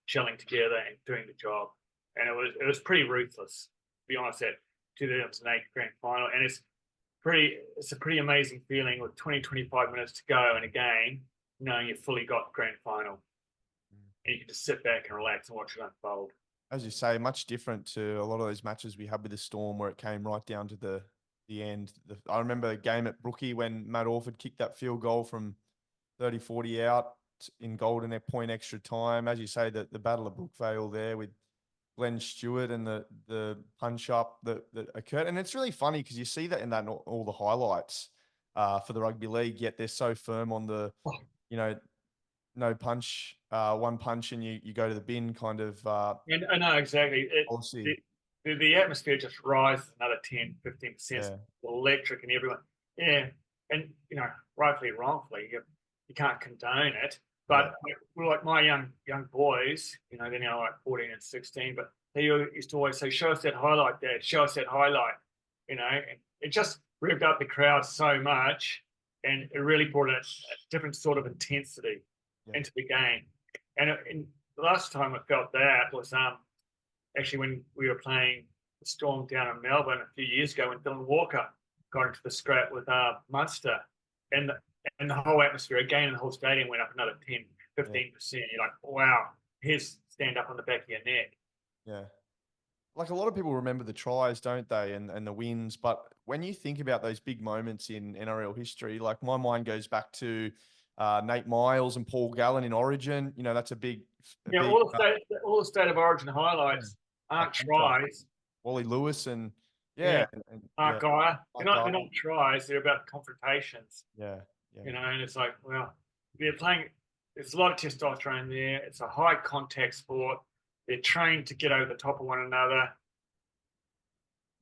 gelling together and doing the job. And it was pretty ruthless, to be honest. That 2008 grand final, and it's a pretty amazing feeling with 25 minutes to go in a game, knowing you've fully got grand final, and you can just sit back and relax and watch it unfold. As you say, much different to a lot of those matches we had with the Storm, where it came right down to the end. I remember a game at Brookie when Matt Orford kicked that field goal from 30-40 out in golden at point extra time. As you say, the Battle of Brookvale there with Glenn Stewart and the punch up that occurred. And it's really funny because you see that in all the highlights for the rugby league, yet they're so firm on the, no punch, one punch and you go to the bin kind of and I know exactly. policy. The atmosphere just rises another 10, 15%, electric and everyone. Yeah. And, rightfully or wrongfully, you can't condone it. But like my young boys, they're now like 14 and 16, but they used to always say, "Show us that highlight, Dad. Show us that highlight." And it just revved up the crowd so much, and it really brought a different sort of intensity into the game. And the last time I felt that was actually when we were playing the Storm down in Melbourne a few years ago when Dylan Walker got into the scrap with Munster, and the whole atmosphere again in the whole stadium went up another 10, 15%. You're like, wow, here's stand up on the back of your neck. Yeah. Like a lot of people remember the tries, don't they? And the wins. But when you think about those big moments in NRL history, like my mind goes back to Nate Miles and Paul Gallen in Origin. That's a big. All the state of origin highlights aren't tries. Wally Lewis and Mark Geyer. They're not tries. They're about confrontations. Yeah. And it's like, well, they're playing. There's a lot of testosterone there. It's a high contact sport. They're trained to get over the top of one another.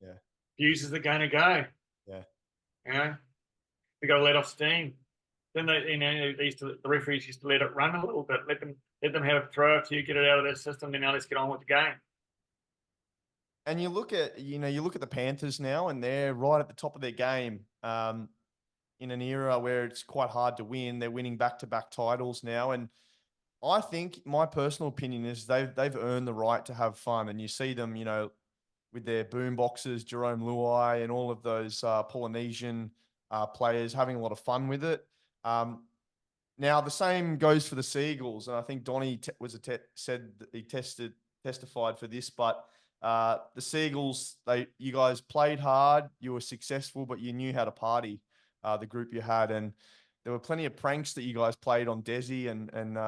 Yeah. Fuses are going to go. Yeah. We got to let off steam. Then the referees used to let it run a little bit, let them have a throw a few, get it out of their system. Then now let's get on with the game. And you look at the Panthers now, and they're right at the top of their game. In an era where it's quite hard to win, they're winning back-to-back titles now, and I think my personal opinion is they've earned the right to have fun. And you see them, with their boom boxes, Jerome Luai, and all of those Polynesian players having a lot of fun with it. Now the same goes for the Seagulls, and I think Donny said that he testified for this, but the Seagulls, you guys played hard, you were successful, but you knew how to party. The group you had, and there were plenty of pranks that you guys played on Desi, and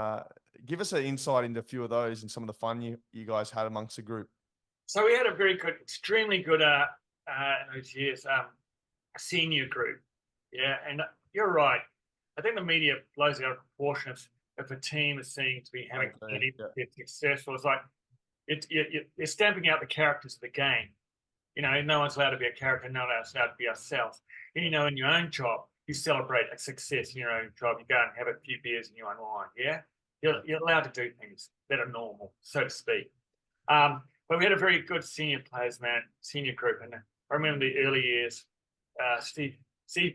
give us an insight into a few of those and some of the fun you guys had amongst the group. So we had a very good, extremely good in those years, senior group. Yeah, and you're right. I think the media blows it out of proportion if a team is seen to be having any successful. It's like you're stamping out the characters of the game. You know, no one's allowed to be a character, no one's allowed to be ourselves. And, you know, in your own job, you celebrate a success in your own job. You go and have a few beers and you unwind. Yeah, you're allowed to do things that are normal, so to speak. But we had a very good senior players, man, senior group. And I remember the early years, Steve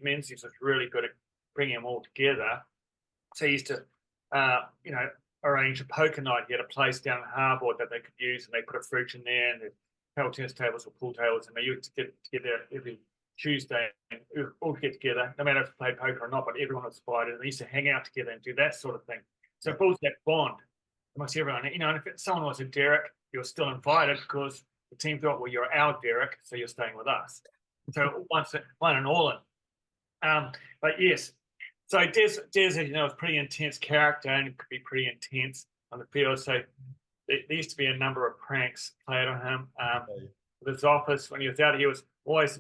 Menzies was really good at bringing them all together. So he used to, you know, arrange a poker night. He had a place down in Harbord that they could use, and they put a fridge in there, and paddle tennis tables or pool tables, and they used to get together every Tuesday and all get together, no matter if they played poker or not, but everyone was invited, and they used to hang out together and do that sort of thing. So it builds that bond amongst everyone. You know, and if someone was a Derek, you're still invited because the team thought, well, you're our Derek, so you're staying with us. So one and all in. But yes, so Des, as you know, is a pretty intense character and could be pretty intense on the field. So there used to be a number of pranks played on him. With his office, when he was out, he was always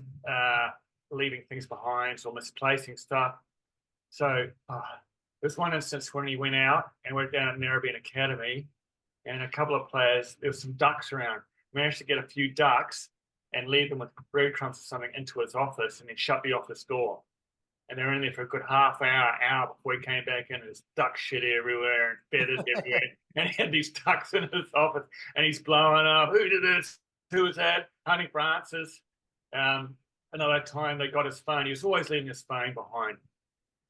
leaving things behind or misplacing stuff. So there's one instance when he went out and went down at Narrabeen Academy, and a couple of players, there was some ducks around, managed to get a few ducks and leave them with breadcrumbs or something into his office, and then shut the office door. And they were in there for a good half hour before he came back in. There's duck shit everywhere and feathers everywhere. And he had these ducks in his office, and he's blowing up. Who did this? Who was that? Honey Francis. Another time they got his phone. He was always leaving his phone behind.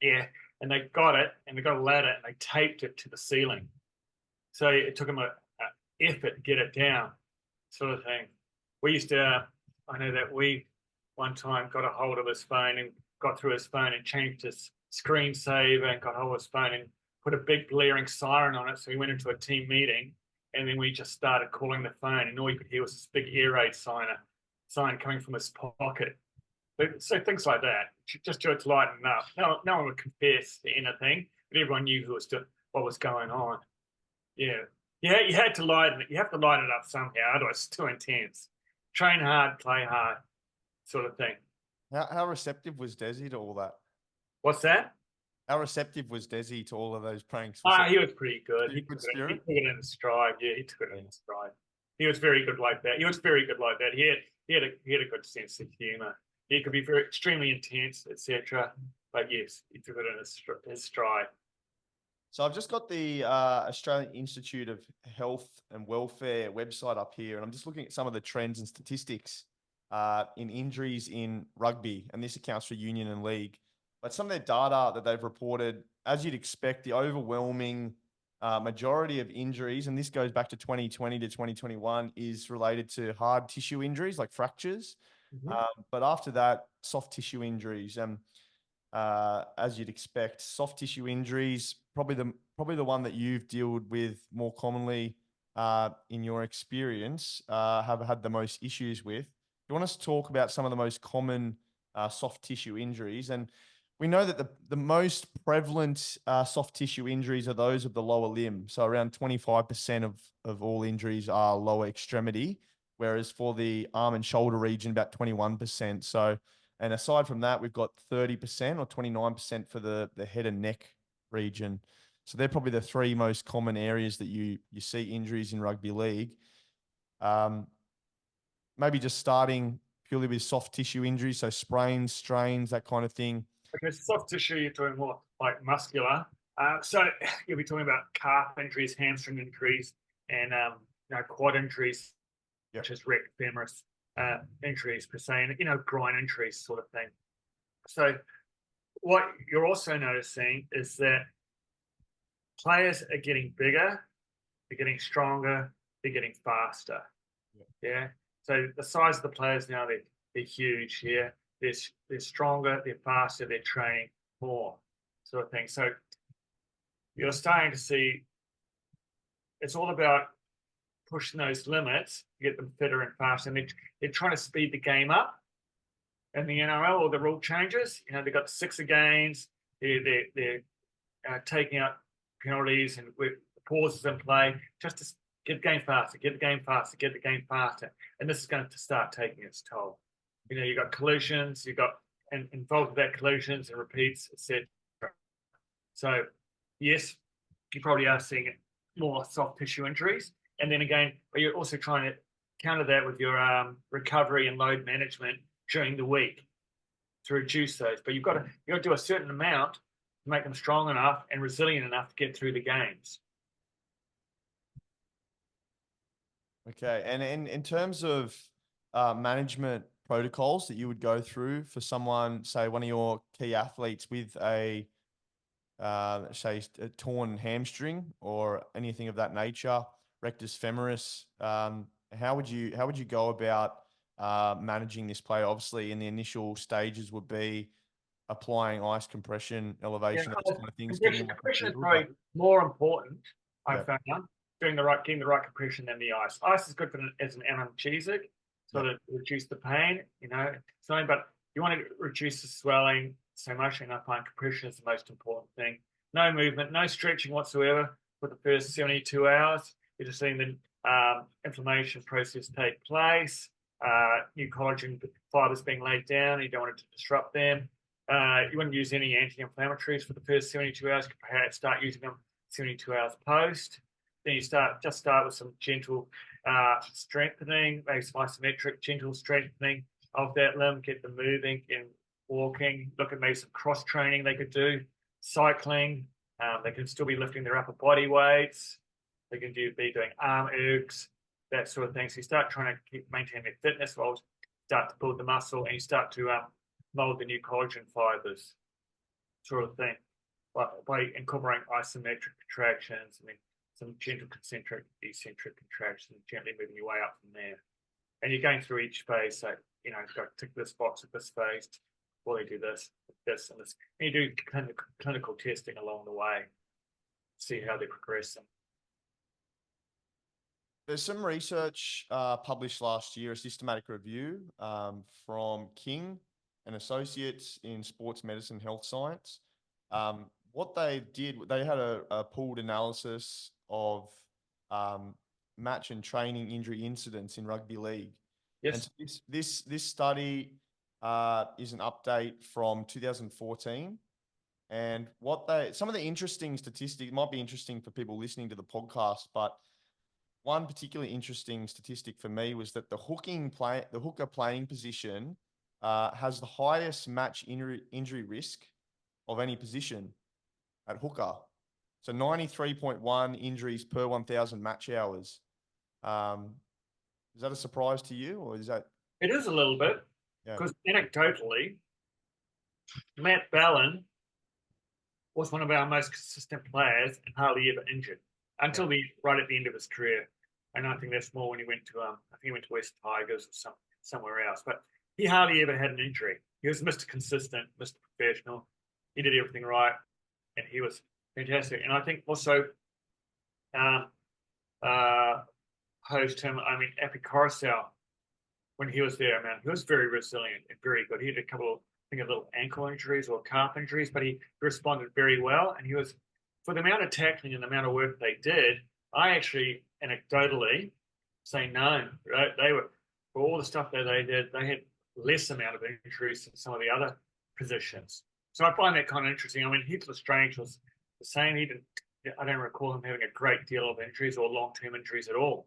Yeah, and they got it, and they got a ladder, and they taped it to the ceiling. So it took him an effort to get it down, sort of thing. We used to, I know that we one time got a hold of his phone and got through his phone and changed his screensaver and got hold of his phone and put a big blaring siren on it. So he went into a team meeting, and then we just started calling the phone, and all you could hear was this big air raid sign coming from his pocket. So things like that, just to lighten up. No one would confess to anything, but everyone knew what was going on. Yeah, you had to lighten it. You have to lighten it up somehow, otherwise it's too intense. Train hard, play hard, sort of thing. How receptive was Desi to all that? What's that? How receptive was Desi to all of those pranks? He was pretty good. He took it in his stride. Yeah, he took it in his stride. He was very good like that. He had a good sense of humor. He could be very extremely intense, etc. But yes, he took it in his stride. So I've just got the Australian Institute of Health and Welfare website up here, and I'm just looking at some of the trends and statistics in injuries in rugby, and this accounts for union and league. But some of their data that they've reported, as you'd expect, the overwhelming majority of injuries, and this goes back to 2020 to 2021, is related to hard tissue injuries like fractures. But after that, soft tissue injuries. As you'd expect, soft tissue injuries, probably the one that you've dealt with more commonly in your experience, have had the most issues with. Do you want us to talk about some of the most common soft tissue injuries? And we know that the most prevalent soft tissue injuries are those of the lower limb. So around 25% of all injuries are lower extremity, whereas for the arm and shoulder region, about 21%. So, and aside from that, we've got 30% or 29% for the head and neck region. So they're probably the three most common areas that you see injuries in rugby league. Maybe just starting purely with soft tissue injuries, so sprains, strains, that kind of thing. Okay, soft tissue, you're talking more like muscular. So you'll be talking about calf injuries, hamstring injuries, and quad injuries, such as rect femoris injuries per se, and groin injuries sort of thing. So what you're also noticing is that players are getting bigger, they're getting stronger, they're getting faster. Yeah. So the size of the players now, they're huge. Yeah. They're stronger, they're faster, they're training more, sort of thing. So you're starting to see it's all about pushing those limits to get them fitter and faster. And they're trying to speed the game up. And the NRL, all the rule changes, they've got 6 games, they're taking out penalties and with pauses in play just to get the game faster, get the game faster, get the game faster. And this is going to start taking its toll. You know, you've got collisions, you've got and involved with that collisions and repeats, etc. So, yes, you probably are seeing more soft tissue injuries. And then again, but you're also trying to counter that with your recovery and load management during the week to reduce those. But you've got to do a certain amount to make them strong enough and resilient enough to get through the games. Okay, and in terms of management protocols that you would go through for someone, say one of your key athletes with a say a torn hamstring or anything of that nature, rectus femoris, how would you go about managing this player? Obviously, in the initial stages would be applying ice compression, elevation, those kind of things. Compression is probably more important, I Yeah. found, getting the right compression than the ice. Ice is good as an analgesic, so to reduce the pain, you know. So, but you want to reduce the swelling so much, and I find compression is the most important thing. No movement, no stretching whatsoever for the first 72 hours. You're just seeing the inflammation process take place, new collagen fibers being laid down. You don't want it to disrupt them. You wouldn't use any anti-inflammatories for the first 72 hours. You could perhaps start using them 72 hours post. Then you start with some gentle strengthening, maybe some isometric gentle strengthening of that limb, get them moving and walking. Look at maybe some cross training they could do, cycling. They can still be lifting their upper body weights. They can be doing arm ergs, that sort of thing. So you start trying to maintain their fitness while you start to build the muscle, and you start to mold the new collagen fibers, sort of thing, by incorporating isometric contractions and then some gentle concentric, eccentric contractions, gently moving your way up from there. And you're going through each phase. So, you know, you've got to tick this box at this phase before they do this, this, and this. And you do clinical testing along the way, see how they're progressing. There's some research published last year, a systematic review from King and Associates in Sports Medicine Health Science. What they did, they had a pooled analysis of match and training injury incidents in rugby league. Yes. And so this study is an update from 2014. And some of the interesting statistics might be interesting for people listening to the podcast, but one particularly interesting statistic for me was that the hooker playing position has the highest match injury risk of any position at hooker. So 93.1 injuries per 1,000 match hours. Is that a surprise to you, or is that? It is a little bit, because anecdotally, Matt Ballin was one of our most consistent players and hardly ever injured until right at the end of his career. And I think that's more when he went to I think he went to West Tigers or somewhere else. But he hardly ever had an injury. He was Mr. Consistent, Mr. Professional. He did everything right, and he was fantastic. And I think also host him, Api Coruscant, when he was there, man, he was very resilient and very good. He had a couple of, I think, little ankle injuries or calf injuries, but he responded very well. And he was, for the amount of tackling and the amount of work they did, I actually anecdotally say no, right? They were, for all the stuff that they did, they had less amount of injuries than some of the other positions. So I find that kind of interesting. I mean, Heath Lestrange was the same. I don't recall him having a great deal of injuries or long-term injuries at all.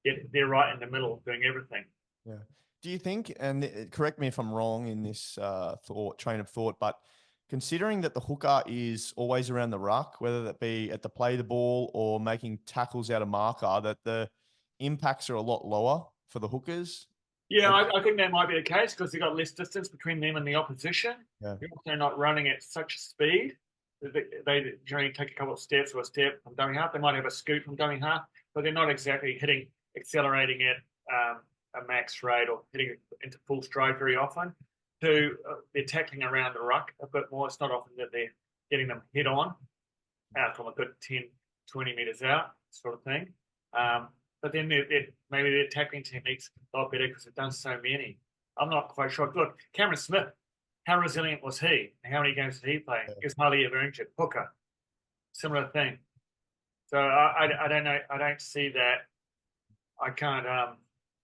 Yet they're right in the middle doing everything. Yeah. Do you think, and correct me if I'm wrong in this train of thought, but considering that the hooker is always around the ruck, whether that be at the play the ball or making tackles out of marker, that the impacts are a lot lower for the hookers? Yeah, I think that might be the case because they've got less distance between them and the opposition. Yeah. They're also not running at such a speed. They generally take a couple of steps or a step from dummy half. They might have a scoot from dummy half, but they're not exactly accelerating at a max rate or hitting into full stride very often. They're tackling around the ruck a bit more. It's not often that they're getting them head on from a good 10, 20 meters out, sort of thing. But then maybe their tackling techniques a lot better because they've done so many. I'm not quite sure. Look, Cameron Smith how resilient was he? How many games did he play? Yeah. He was hardly ever injured. Hooker, similar thing. So I don't know. I don't see that. I can't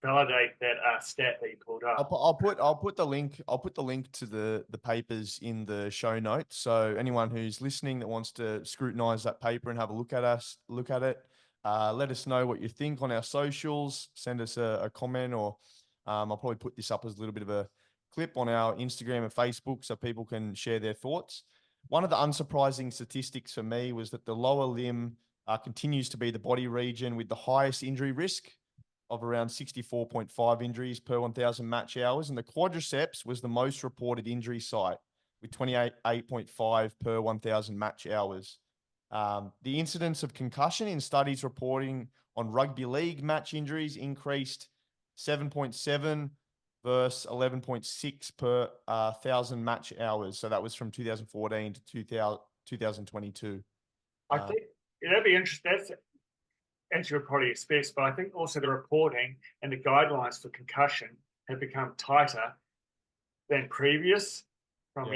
validate that stat that you pulled up. I'll put the link. I'll put the link to the papers in the show notes. So anyone who's listening that wants to scrutinize that paper and have a look at it, let us know what you think on our socials. Send us a comment, or I'll probably put this up as a little bit of a clip on our Instagram and Facebook so people can share their thoughts. One of the unsurprising statistics for me was that the lower limb continues to be the body region with the highest injury risk of around 64.5 injuries per 1,000 match hours. And the quadriceps was the most reported injury site with 28.5 per 1,000 match hours. The incidence of concussion in studies reporting on rugby league match injuries increased 7.7 versus 11.6 per 1,000 match hours. So that was from 2014 to 2022. I think that'd be interesting. That's as you would probably expect, but I think also the reporting and the guidelines for concussion have become tighter than previous from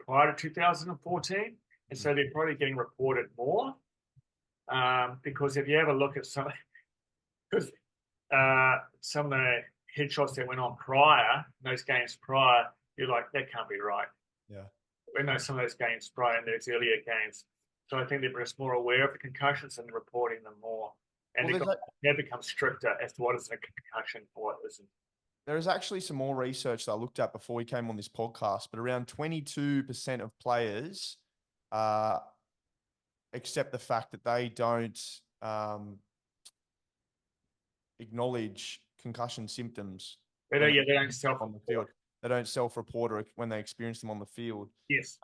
prior to 2014, and so they're probably getting reported more. Because if you have a look at some of the headshots that went on prior, those games prior, you're like, that can't be right. Yeah. We know some of those games prior in those earlier games. So I think they're just more aware of the concussions and reporting them more. And they've become stricter as to what is a concussion or what isn't. There is actually some more research that I looked at before we came on this podcast, but around 22% of players accept the fact that they don't acknowledge concussion symptoms. They don't self on the field. They don't self-report or when they experience them on the field. Yes.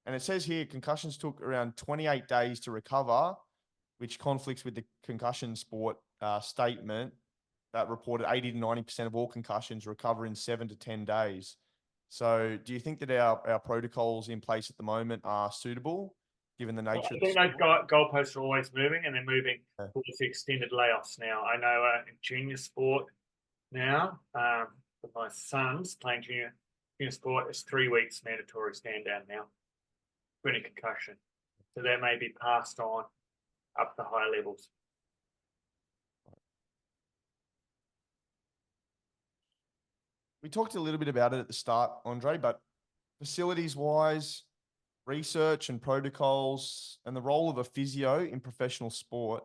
And it says here concussions took around 28 days to recover, which conflicts with the concussion sport statement that reported 80 to 90% of all concussions recover in 7 to 10 days. So do you think that our protocols in place at the moment are suitable, given the nature of the sport? I think those goalposts are always moving, and they're moving towards the extended layoffs now. I know in junior sport now, with my sons playing junior sport, it's 3 weeks mandatory stand down now for any concussion. So that may be passed on up to higher levels. We talked a little bit about it at the start, Andre, but facilities-wise, research and protocols, and the role of a physio in professional sport.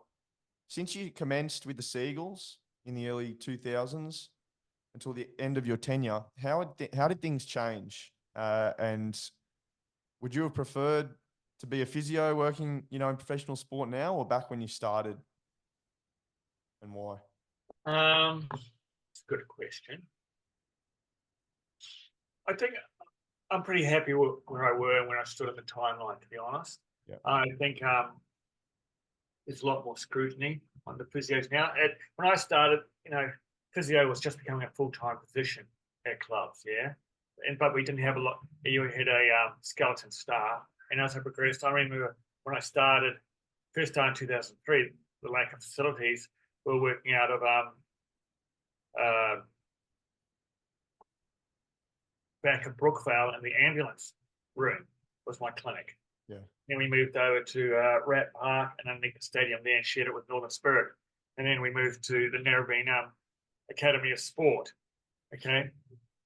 Since you commenced with the Seagulls in the early 2000s until the end of your tenure, how did things change? And would you have preferred to be a physio working, in professional sport now, or back when you started, and why? It's a good question. I think I'm pretty happy with where I were when I stood at the timeline, to be honest. Yeah. I think there's a lot more scrutiny on the physios now. When I started, physio was just becoming a full-time position at clubs, yeah. But we didn't have a lot. You had a skeleton staff, and as I progressed, I remember when I first started in 2003, the lack of facilities, we were working out of back at Brookvale, and the ambulance room was my clinic. Yeah. Then we moved over to Rat Park and underneath the stadium there and shared it with Northern Spirit. And then we moved to the Narrabeen Academy of Sport. Okay.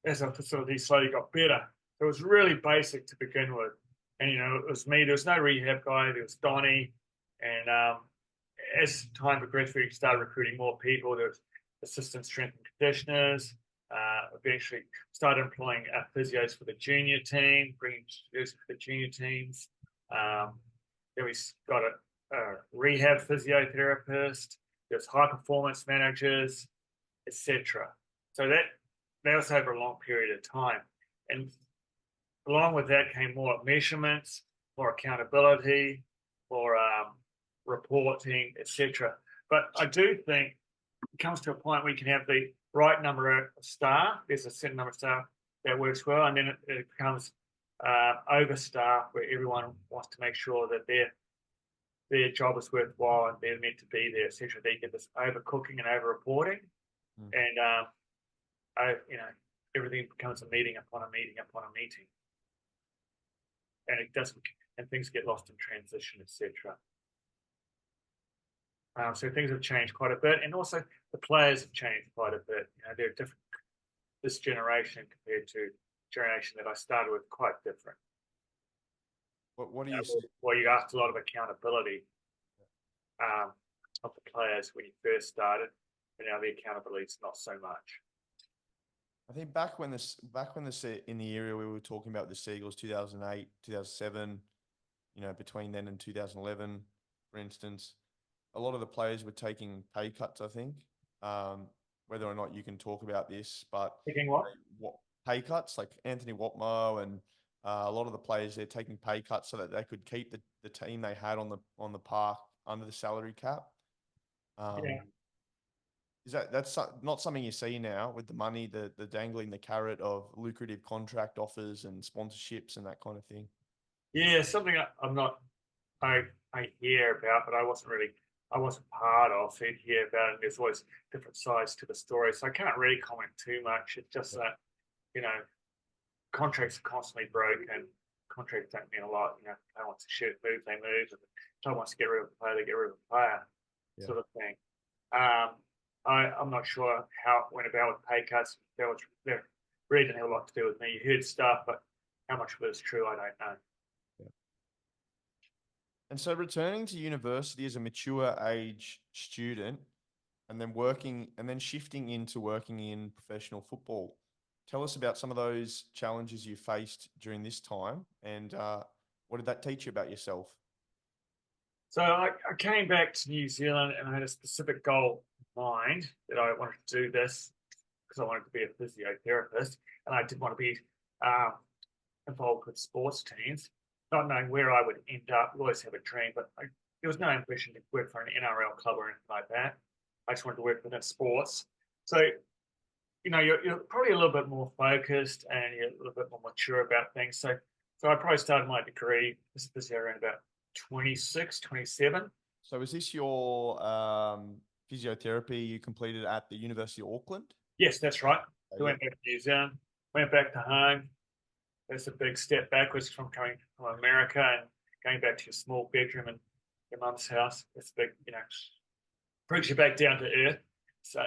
As our facility slowly got better. It was really basic to begin with. And, it was me. There was no rehab guy. There was Donnie. And as time progressed, we started recruiting more people. There was assistant strength and conditioners. Eventually started employing physios for the junior team, bringing physios for the junior teams. Then we got a rehab physiotherapist. There's high performance managers, etc. So that was over a long period of time. And along with that came more measurements, more accountability, more reporting, etc. But I do think it comes to a point where you can have the right number of staff. There's a certain number of staff that works well, and then it becomes overstaffed, where everyone wants to make sure that their job is worthwhile and they're meant to be there, etc. They get this overcooking and over-reporting, and everything becomes a meeting upon a meeting upon a meeting, and it doesn't, and things get lost in transition, etc. So things have changed quite a bit, and also the players have changed quite a bit. They're different. This generation compared to generation that I started with, quite different. What do you see? Well, you asked a lot of accountability of the players when you first started, but now the accountability is not so much. I think back when in the area we were talking about the Seagulls, 2008, 2007, between then and 2011, for instance, a lot of the players were taking pay cuts, I think. Whether or not you can talk about this, but Taking what? Pay cuts, like Anthony Watmough and a lot of the players, they're taking pay cuts so that they could keep the team they had on the park under the salary cap. Yeah. That's not something you see now with the money, the dangling the carrot of lucrative contract offers and sponsorships and that kind of thing? Yeah, something I hear about, but I wasn't part of it. Hear about it. There's always different sides to the story, so I can't really comment too much. It's just that contracts are constantly broken. Contracts don't mean a lot. If they want to shoot move, they move. If they wants to get rid of a player, they get rid of a player, sort of thing. I'm not sure how it went about with pay cuts. There really didn't have a lot to do with me. You heard stuff, but how much of it is true, I don't know. And so returning to university as a mature age student and then shifting into working in professional football. Tell us about some of those challenges you faced during this time and what did that teach you about yourself? So I came back to New Zealand and I had a specific goal in mind that I wanted to do this because I wanted to be a physiotherapist and I did want to be involved with sports teams, not knowing where I would end up. I always have a dream, but there was no ambition to work for an NRL club or anything like that. I just wanted to work within sports. So, you're probably a little bit more focused and you're a little bit more mature about things. So I probably started my degree, this year around about 26, 27. So is this your physiotherapy you completed at the University of Auckland? Yes, that's right. I went back to New Zealand, went back to home. That's a big step backwards from coming from America and going back to your small bedroom in your mum's house. It's big, brings you back down to earth. So,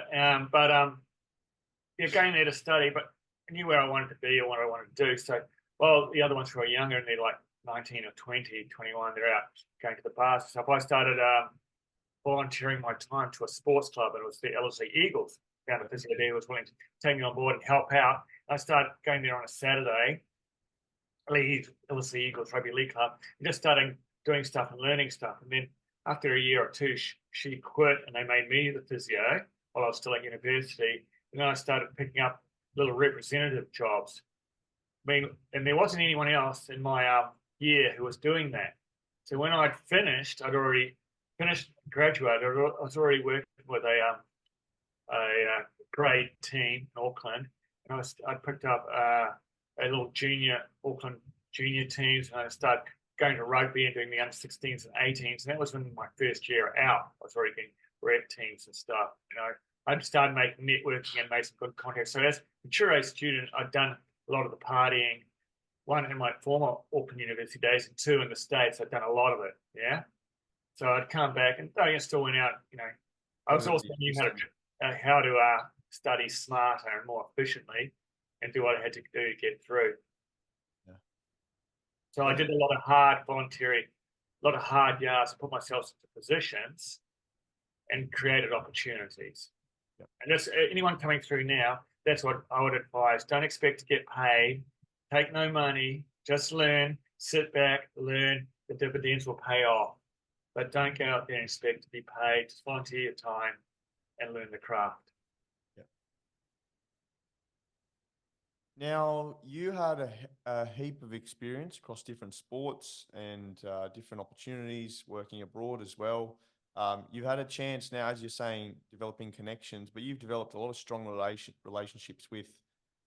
going there to study, but I knew where I wanted to be or what I wanted to do. So, well, the other ones who are younger and they're like 19 or 20, 21, they're out going to the bars. So I started volunteering my time to a sports club, and it was the LSE Eagles. Found a physio there who was willing to take me on board and help out. I started going there on a Saturday, LSE Eagles Rugby League Club, and just starting doing stuff and learning stuff. And then after a year or two, she quit and they made me the physio while I was still at university. And then I started picking up little representative jobs. And there wasn't anyone else in my year who was doing that. So when I'd already finished, graduated. I was already working with a grade team in Auckland, and I picked up a little Auckland junior teams, and I started going to rugby and doing the under 16s and 18s. And that was when my first year out. I was already getting rep teams and stuff. I started making networking and made some good contacts. So as a mature age student, I'd done a lot of the partying, one in my former Auckland University days, and two in the States. I'd done a lot of it, yeah. So I'd come back and I still went out, I was also knew how to study smarter and more efficiently and do what I had to do to get through. Yeah. So I did a lot of hard volunteering, a lot of hard yards, put myself into positions and created opportunities. Yeah. And just anyone coming through now, that's what I would advise. Don't expect to get paid. Take no money. Just learn, sit back, learn. The dividends will pay off. But don't go out there and expect to be paid. Just volunteer your time and learn the craft. Yeah. Now, you had a heap of experience across different sports and different opportunities, working abroad as well. You've had a chance now, as you're saying, developing connections, but you've developed a lot of strong relationships with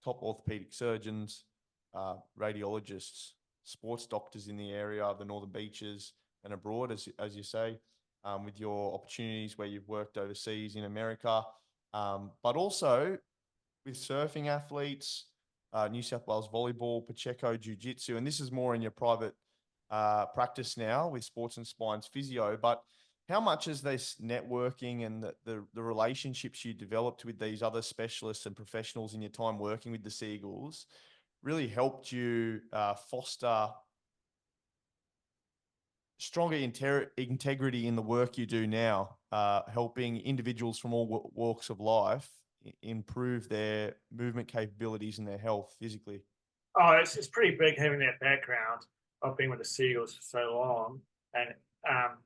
top orthopedic surgeons, radiologists, sports doctors in the area of the Northern Beaches and abroad, as you say, with your opportunities where you've worked overseas in America, but also with surfing athletes, New South Wales Volleyball, Pacheco Jiu-Jitsu, and this is more in your private practice now with Sports and Spines Physio. But how much has this networking and the relationships you developed with these other specialists and professionals in your time working with the Seagulls really helped you foster stronger integrity in the work you do now, helping individuals from all walks of life improve their movement capabilities and their health physically? Oh, it's pretty big having that background. I've been with the Seagulls for so long, and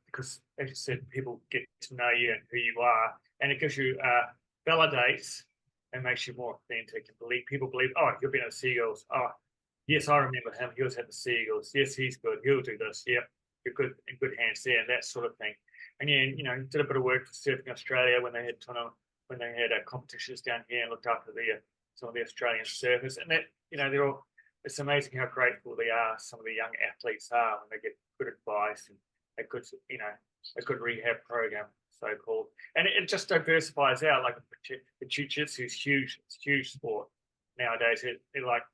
because as you said, people get to know you and who you are, and it gives you validates and makes you more authentic. And people believe, oh, you've been at the Seagulls. Oh, yes, I remember him. He was at the Seagulls. Yes, he's good. He'll do this. Yep, you're good in good hands there, and that sort of thing. And yeah, did a bit of work for Surfing Australia when they had competitions down here and looked after some of the Australian surfers, and that they're all. It's amazing how grateful they are. Some of the young athletes are when they get good advice and a good rehab program, so called, and it just diversifies out. Like the jiu-jitsu is huge. It's a huge sport nowadays. They're like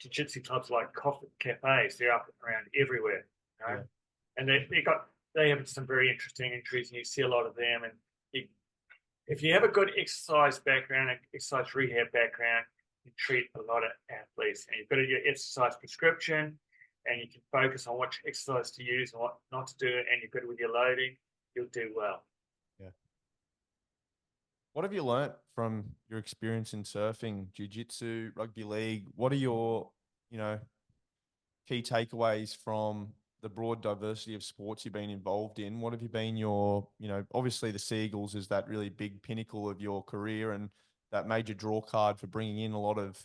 jiu-jitsu clubs, like coffee cafes. They're up and around everywhere, Yeah. And they have some very interesting entries, and you see a lot of them. And if you have a good exercise background, exercise rehab background, you treat a lot of athletes, and you've got your exercise prescription, and you can focus on which exercise to use and what not to do, and you're good with your loading, you'll do well. Yeah. What have you learnt from your experience in surfing, jiu-jitsu, rugby league? What are your, key takeaways from the broad diversity of sports you've been involved in? What have you been obviously the Seagulls is that really big pinnacle of your career and that major draw card for bringing in a lot of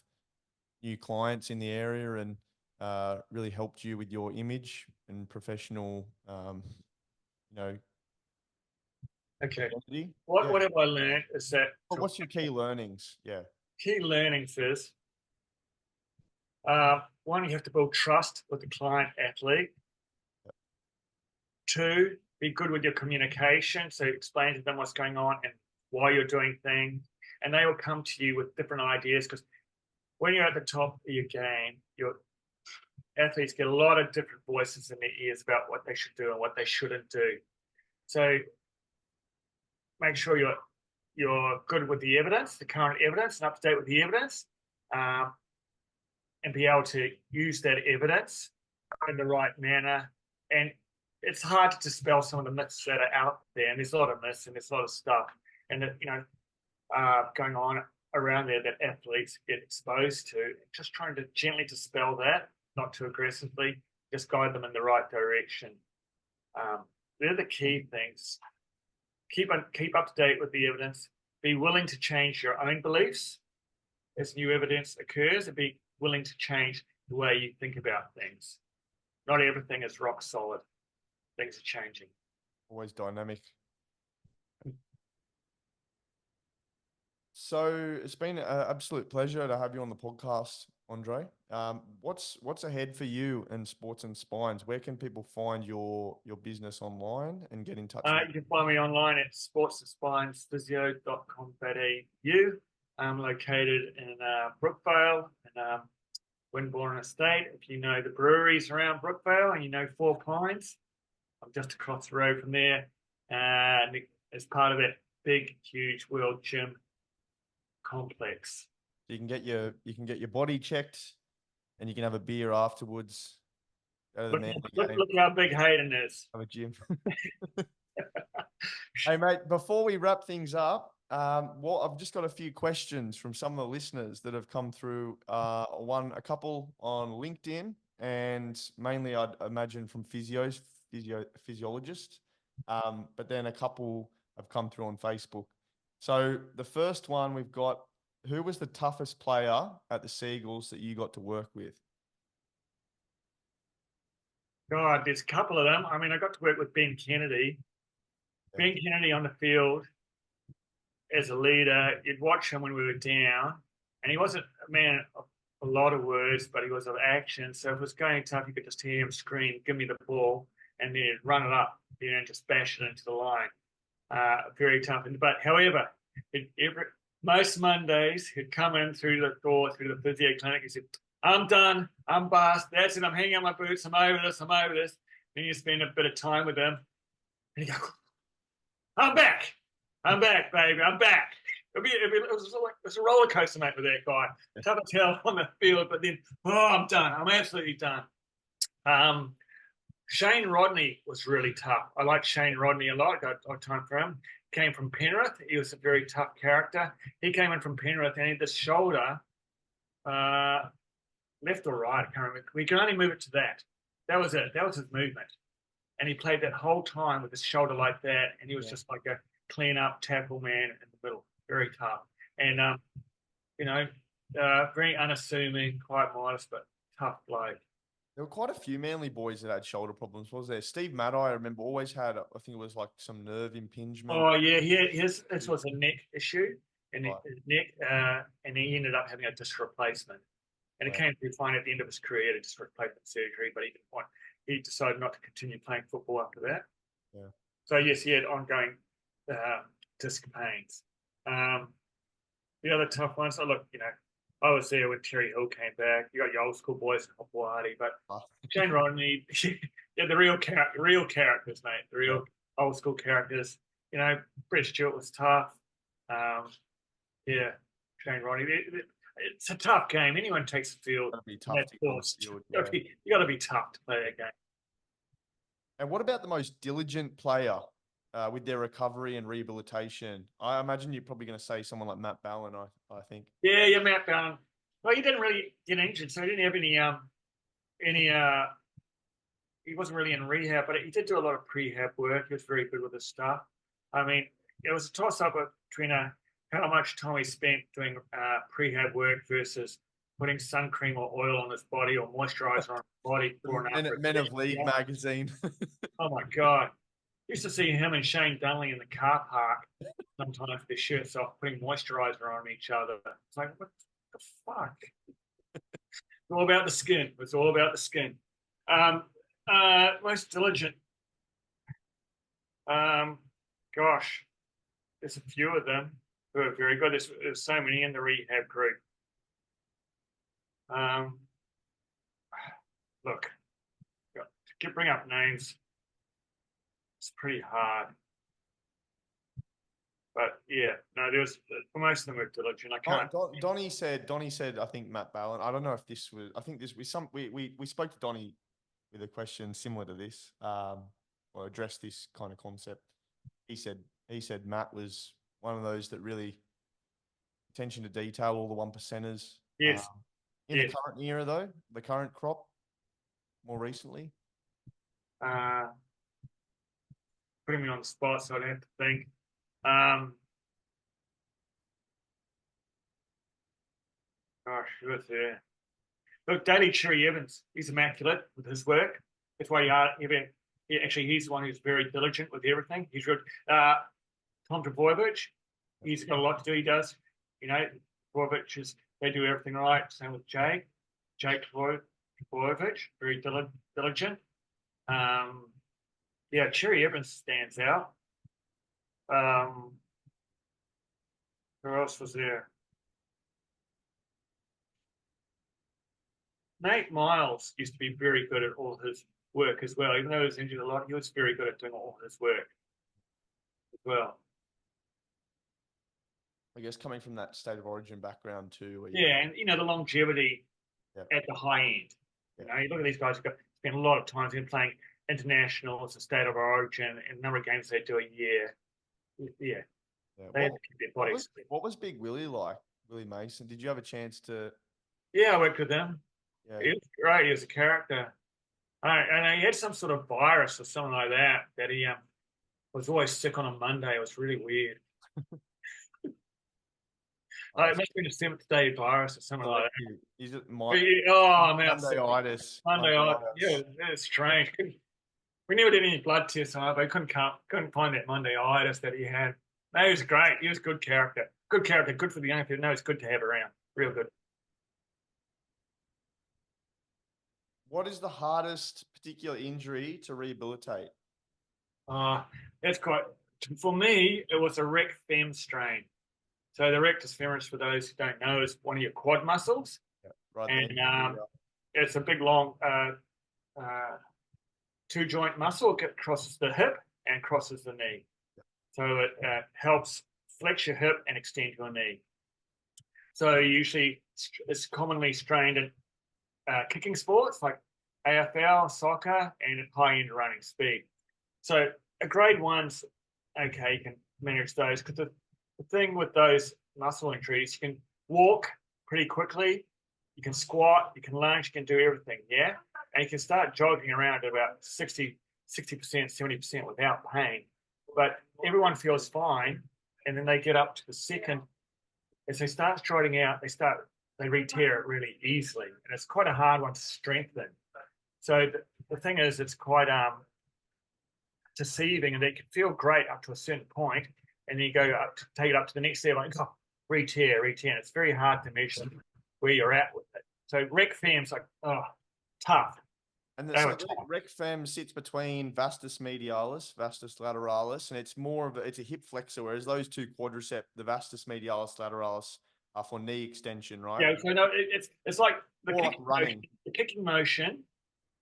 new clients in the area and really helped you with your image and professional, Okay. identity. What have I learned is that What's your key learnings? Yeah. key learnings is one, you have to build trust with the client athlete. Two, be good with your communication. So explain to them what's going on and why you're doing things. And they will come to you with different ideas, because when you're at the top of your game, your athletes get a lot of different voices in their ears about what they should do and what they shouldn't do. So make sure you're good with the evidence, the current evidence, and up to date with the evidence, and be able to use that evidence in the right manner. And it's hard to dispel some of the myths that are out there, and there's a lot of myths and there's a lot of stuff, and going on around there that athletes get exposed to. Just trying to gently dispel that, not too aggressively, just guide them in the right direction. They're the key things. Keep up to date with the evidence. Be willing to change your own beliefs as new evidence occurs, and be willing to change the way you think about things. Not everything is rock solid. Things are changing. Always dynamic. So it's been an absolute pleasure to have you on the podcast, Andre. What's ahead for you and Sports and Spines? Where can people find your business online and get in touch with You can find me online at sportsandspinesphysio.com.au. I'm located in Brookvale and Winborne Estate. If you know the breweries around Brookvale and you know Four Pines, I'm just across the road from there. And as part of that big, huge World Gym complex. You can get your body checked, and you can have a beer afterwards. Look how big Hayden is. Have a gym. Hey mate, before we wrap things up, I've just got a few questions from some of the listeners that have come through. A couple on LinkedIn, and mainly I'd imagine from physiologists. But then a couple have come through on Facebook. So the first one we've got: who was the toughest player at the Seagulls that you got to work with? God, there's a couple of them. I mean, I got to work with Ben Kennedy. Yeah. Ben Kennedy on the field as a leader. You'd watch him when we were down, and he wasn't a man of a lot of words, but he was of action. So if it was going tough, you could just hear him scream, "Give me the ball," and then he'd run it up, just bash it into the line. Very tough. But however, most Mondays he'd come in through the door, through the physio clinic. He said, I'm done. I'm past. That's it. I'm hanging up my boots. I'm over this. I'm over this. Then you spend a bit of time with him. And he go, I'm back. I'm back, baby. I'm back. It was a roller coaster, mate, with that guy. Tough to tell on the field, but then, I'm done. I'm absolutely done. Shane Rodney was really tough. I like Shane Rodney a lot. I got time for him. Came from Penrith. He was a very tough character. He came in from Penrith and he had this shoulder, left or right, I can't remember. We can only move it to that. That was it. That was his movement. And he played that whole time with his shoulder like that. And he was just like a clean up tackle man in the middle. Very tough. And, very unassuming, quite modest, but tough bloke. There were quite a few Manly boys that had shoulder problems, was there? Steve Maddai, I remember, always had, I think it was like some nerve impingement. Oh, yeah. This was a neck issue. And Right. his neck, and he ended up having a disc replacement. And it came through fine at the end of his career to disc replacement surgery, but he decided not to continue playing football after that. Yeah. So yes, he had ongoing disc pains. The other tough ones. So look, I was there when Terry Hill came back. You got your old school boys in Hawaii, but Shane Rodney, the real characters, mate. The real old school characters. Brett Stewart was tough. Shane Rodney. It's a tough game. Anyone takes the field. Be tough to get on the field, You got to be tough to play that game. And what about the most diligent player with their recovery and rehabilitation? I imagine you're probably going to say someone like Matt Ballin, I think. Yeah, Matt Ballin. Well, he didn't really get injured, so he didn't have any he wasn't really in rehab, but he did do a lot of prehab work. He was very good with his stuff. I mean, it was a toss-up between how much time he spent doing prehab work versus putting sun cream or oil on his body or moisturizer on his body before and after. Men of League magazine. Oh my God. Used to see him and Shane Dunley in the car park sometimes with their shirts off, putting moisturizer on each other. It's like, what the fuck? It's all about the skin. It's all about the skin. Most diligent. Gosh, there's a few of them who are very good. There's so many in the rehab group. Look, to bring up names, it's pretty hard. But yeah, no, for most of them were diligent. I can't. Donnie said, I think Matt Ballin. I don't know if this was. I think this was we spoke to Donnie with a question similar to this, or addressed this kind of concept. He said Matt was one of those that really attention to detail, all the 1%ers. Yes. In the current era, though, the current crop, more recently. Putting me on the spot, so I don't have to think. Gosh, who was there? Look, Daly Cherry Evans, he's immaculate with his work. That's why he's the one who's very diligent with everything. He's good. Tom Trbojevic, he's got a lot to do. He does. Trbojevic they do everything right. Same with Jake Trbojevic, very diligent. Cherry Evans stands out. Who else was there? Nate Miles used to be very good at all his work as well. Even though he was injured a lot, he was very good at doing all his work as well. I guess coming from that state of origin background too. And the longevity at the high end. You look at these guys who spend a lot of time playing international as a state of origin and a number of games they do a year. Yeah. They have to keep their bodies. What was Big Willie like? Willie Mason? Did you have a chance to? Yeah, I worked with him. Yeah. He was great. He was a character. And he had some sort of virus or something like that he was always sick on a Monday. It was really weird. It must have been a seventh-day virus or something like that. Is it Monday'itis. Monday'itis. Yeah, it's strange. We never did any blood tests on it, but couldn't find that Monday'itis that he had. No, he was great. He was a good character. Good character. Good for the young people. No, it's good to have around. Real good. What is the hardest particular injury to rehabilitate? That's quite. For me, it was a rec fem strain. So the rectus femoris, for those who don't know, is one of your quad muscles, Yeah, right and then. it's a big long two joint muscle. It crosses the hip and crosses the knee, so it helps flex your hip and extend your knee. So usually it's commonly strained in kicking sports like AFL, soccer, and high-end running speed. So a grade one's okay, you can manage those, because the thing with those muscle injuries, you can walk pretty quickly, you can squat, you can lunge, you can do everything, yeah? And you can start jogging around at about 60%, 70% without pain. But everyone feels fine, and then they get up to the second, as they start striding out, they re-tear it really easily, and it's quite a hard one to strengthen. So the thing is, it's quite deceiving, and they can feel great up to a certain point, and then you go up to take it up to the next level, and re-tear. It's very hard to measure where you're at with it. So rec fem's like, tough. And so rec fem sits between vastus medialis, vastus lateralis, and it's more of it's a hip flexor, whereas those two quadricep, the vastus medialis, lateralis, are for knee extension, right? Yeah, so no, it's like the kicking motion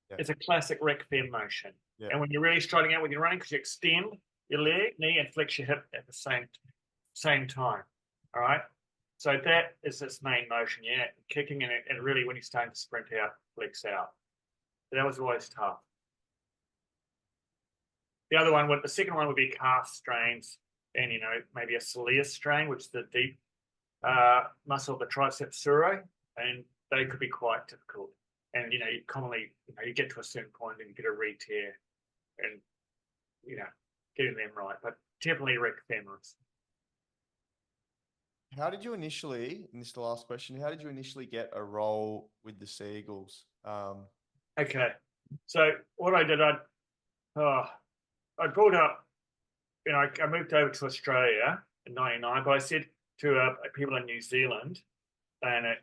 Yeah. is a classic rec fem motion. Yeah. And when you're really striding out when you're running, because you extend your leg, knee, and flex your hip at the same time. All right. So that is its main motion, yeah. Kicking and really when you're starting to sprint out, flex out. So that was always tough. The second one would be calf strains, and maybe a soleus strain, which is the deep muscle of the triceps surae, and they could be quite difficult. And commonly, you get to a certain point and you get a re-tear, and getting them right. But definitely rec femoris. How did you initially, and this is the last question, how did you initially get a role with the Seagulls? Okay, so what I did, I brought up, I moved over to Australia in '99, but I said to people in New Zealand, and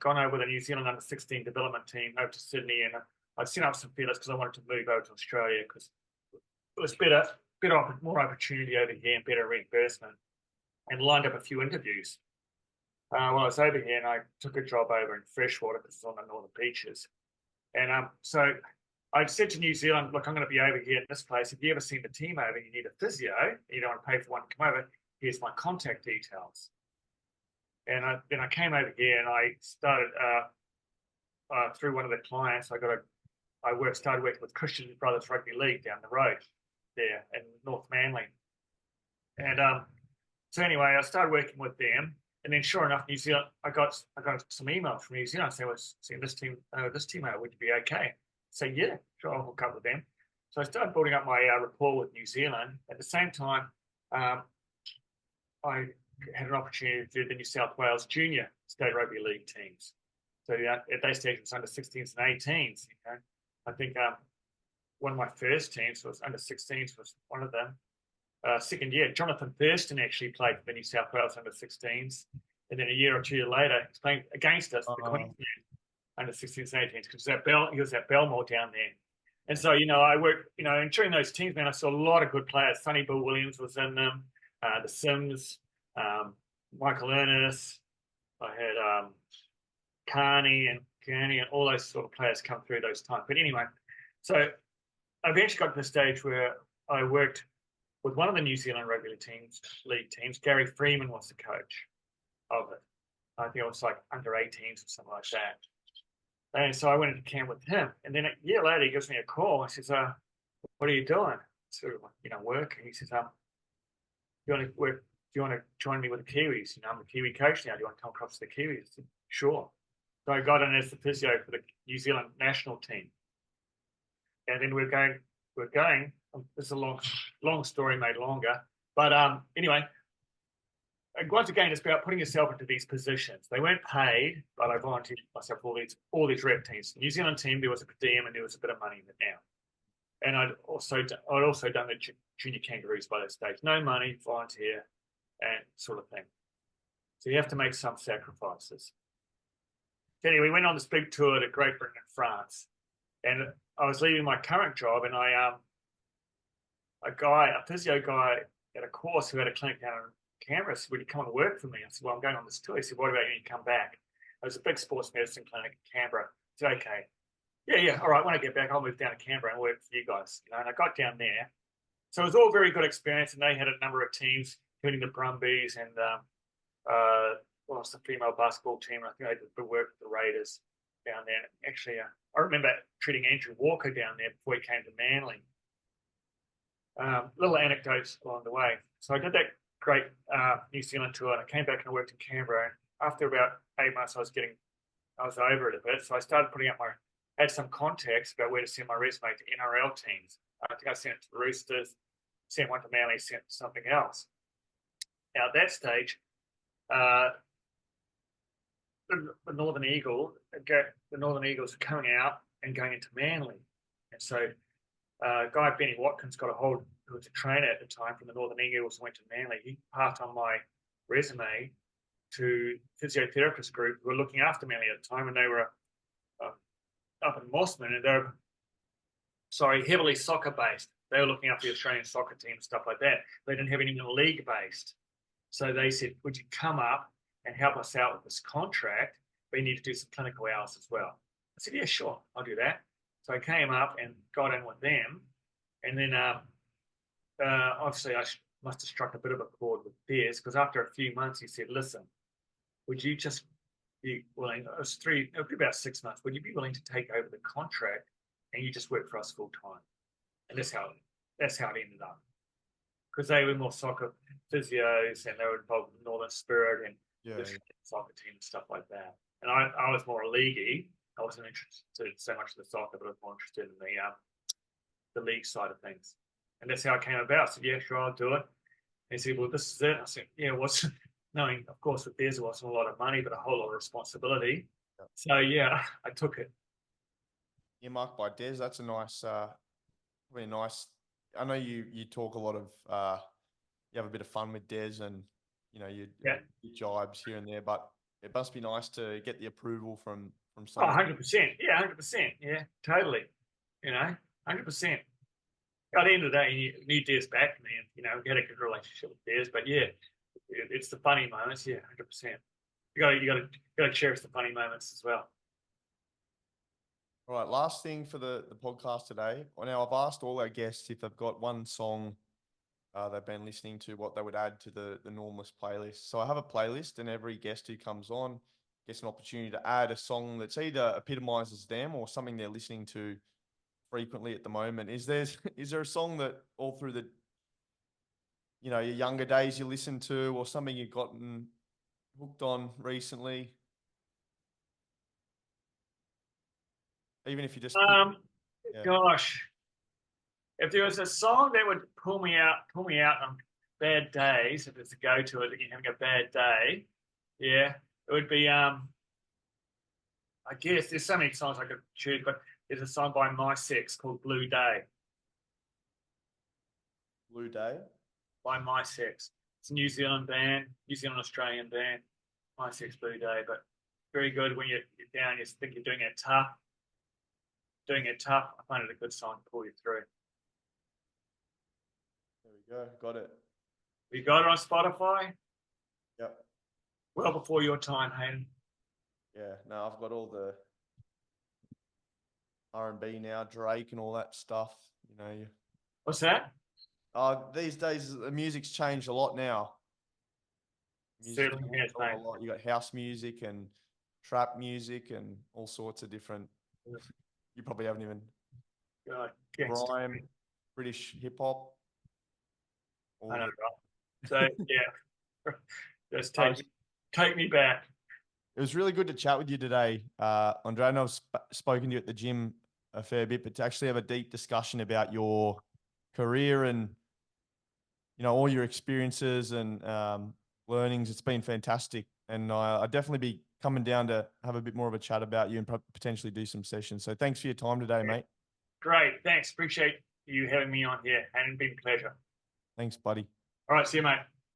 gone over with a New Zealand under-16 development team over to Sydney, and I'd sent up some feelers because I wanted to move over to Australia because it was more opportunity over here and better reimbursement, and lined up a few interviews. While I was over here, and I took a job over in Freshwater because it's on the Northern Beaches. And so I said to New Zealand, look, I'm going to be over here in this place. If you ever seen the team over and you need a physio, and you don't want to pay for one to come over, here's my contact details. And then I came over here and I started through one of the clients. Started working with Christian Brothers Rugby League down the road there in North Manly. And so anyway, I started working with them. And then, sure enough, New Zealand, I got some emails from New Zealand saying, seeing this team out, would you be okay? So yeah, sure, I'll hook up with them. So I started building up my rapport with New Zealand. At the same time, I had an opportunity to do the New South Wales Junior State Rugby League teams. So at that stage, it was under 16s and 18s. I think one of my first teams was under 16s was one of them. Second year, Jonathan Thurston actually played for the New South Wales under 16s. And then a year or two later, he's playing against us, the Queensland under 16s and 18s, because he was at Belmore down there. And so, I worked, and during those teams, man, I saw a lot of good players. Sonny Bill Williams was in them, the Sims, Michael Ernest. I had Kearney and all those sort of players come through those times. But anyway, so I eventually got to the stage where I worked with one of the New Zealand Rugby League teams. Gary Freeman was the coach of it. I think it was like under 18s or something like that. And so I went into camp with him. And then a year later, he gives me a call. He says, what are you doing? Sort of, work. And he says, do you want to join me with the Kiwis? I'm the Kiwi coach now. Do you want to come across to the Kiwis? I said, sure. So I got in as the physio for the New Zealand national team. And then we're going, this is a long story made longer. But anyway, once again, it's about putting yourself into these positions. They weren't paid, but I volunteered myself for all these rep teams. New Zealand team, there was a per diem and there was a bit of money in it now. And I'd also done the junior Kangaroos by that stage. No money, volunteer, and sort of thing. So you have to make some sacrifices. Anyway, we went on this big tour to Great Britain and France. And I was leaving my current job, and a physio guy at a course who had a clinic down in Canberra said, would you come and work for me? I said, well, I'm going on this tour. He said, what about you come back? It was a big sports medicine clinic in Canberra. I said, okay. Yeah, all right, when I get back, I'll move down to Canberra and work for you guys. And I got down there. So it was all very good experience, and they had a number of teams, including the Brumbies and what was the female basketball team? I think they did good work with the Raiders down there. Actually, I remember treating Andrew Walker down there before he came to Manly. Little anecdotes along the way. So I did that great New Zealand tour, and I came back and I worked in Canberra. And after about 8 months, I was over it a bit. So I started putting up had some context about where to send my resume to NRL teams. I think I sent it to the Roosters, sent one to Manly, sent something else. Now at that stage, the Northern Eagles are coming out and going into Manly, and so guy Benny Watkins got a hold, who was a trainer at the time from the Northern Eagles, went to Manly. He passed on my resume to physiotherapist group who were looking after Manly at the time, and they were up in Mossman, and they're heavily soccer based. They were looking after the Australian soccer team and stuff like that. They didn't have anything league based, so they said, "Would you come up and help us out with this contract? But you need to do some clinical hours as well." I said, "Yeah, sure, I'll do that." So I came up and got in with them, and then obviously I must have struck a bit of a chord with Des, because after a few months he said, "Listen, would you just be willing?" It would be about 6 months. "Would you be willing to take over the contract and you just work for us full time?" And that's how it ended up, because they were more soccer physios and they were involved with Northern Spirit and the soccer team and stuff like that. And I was more a leaguey. I wasn't interested so much in the soccer, but I was more interested in the league side of things. And that's how it came about. I said, "Yeah, sure, I'll do it." And he said, "Well, this is it." I said, "Yeah, what's..." Knowing, of course, with theirs, it wasn't a lot of money, but a whole lot of responsibility. Yeah. So, yeah, I took it. Yeah, Mark by Des, that's a nice, really nice. I know you talk a lot of, you have a bit of fun with Des, and, you know, you jibes here and there, but it must be nice to get the approval from someone. 100%. Yeah, 100%. Yeah, totally. 100%. At the end of the day, you need Des back, man. We had a good relationship with Des, but yeah, it's the funny moments. Yeah, 100%. You got to cherish the funny moments as well. All right, last thing for the podcast today. Now, I've asked all our guests if they've got one song they've been listening to, what they would add to the Normalist playlist. So I have a playlist, and every guest who comes on gets an opportunity to add a song that's either epitomizes them or something they're listening to frequently at the moment. Is there a song that all through your younger days you listen to, or something you've gotten hooked on recently? Even if you just gosh, if there was a song that would pull me out on bad days, if it's a go-to, if you're having a bad day, yeah, it would be I guess there's so many songs I could choose, but there's a song by My Sex called Blue Day. Blue Day? By My Sex. It's a New Zealand Australian band. My Sex, Blue Day, but very good when you're down, you think you're doing it tough. I find it a good song to pull you through. There we go. Got it. You got it on Spotify? Yep. Well before your time, Hayden. Yeah, no, I've got all the R&B now, Drake and all that stuff. What's that? These days the music's changed a lot now. Certainly has, mate. A lot. You got house music and trap music and all sorts of different. You probably haven't even. Grime, British hip hop. I know, right? So yeah, just take me back. It was really good to chat with you today, Andre. I know I've spoken to you at the gym a fair bit, but to actually have a deep discussion about your career and all your experiences and learnings, it's been fantastic. And I'd definitely be coming down to have a bit more of a chat about you and potentially do some sessions. So thanks for your time today, mate. Great. Thanks. Appreciate you having me on here. And it's been a pleasure. Thanks, buddy. All right. See you, mate.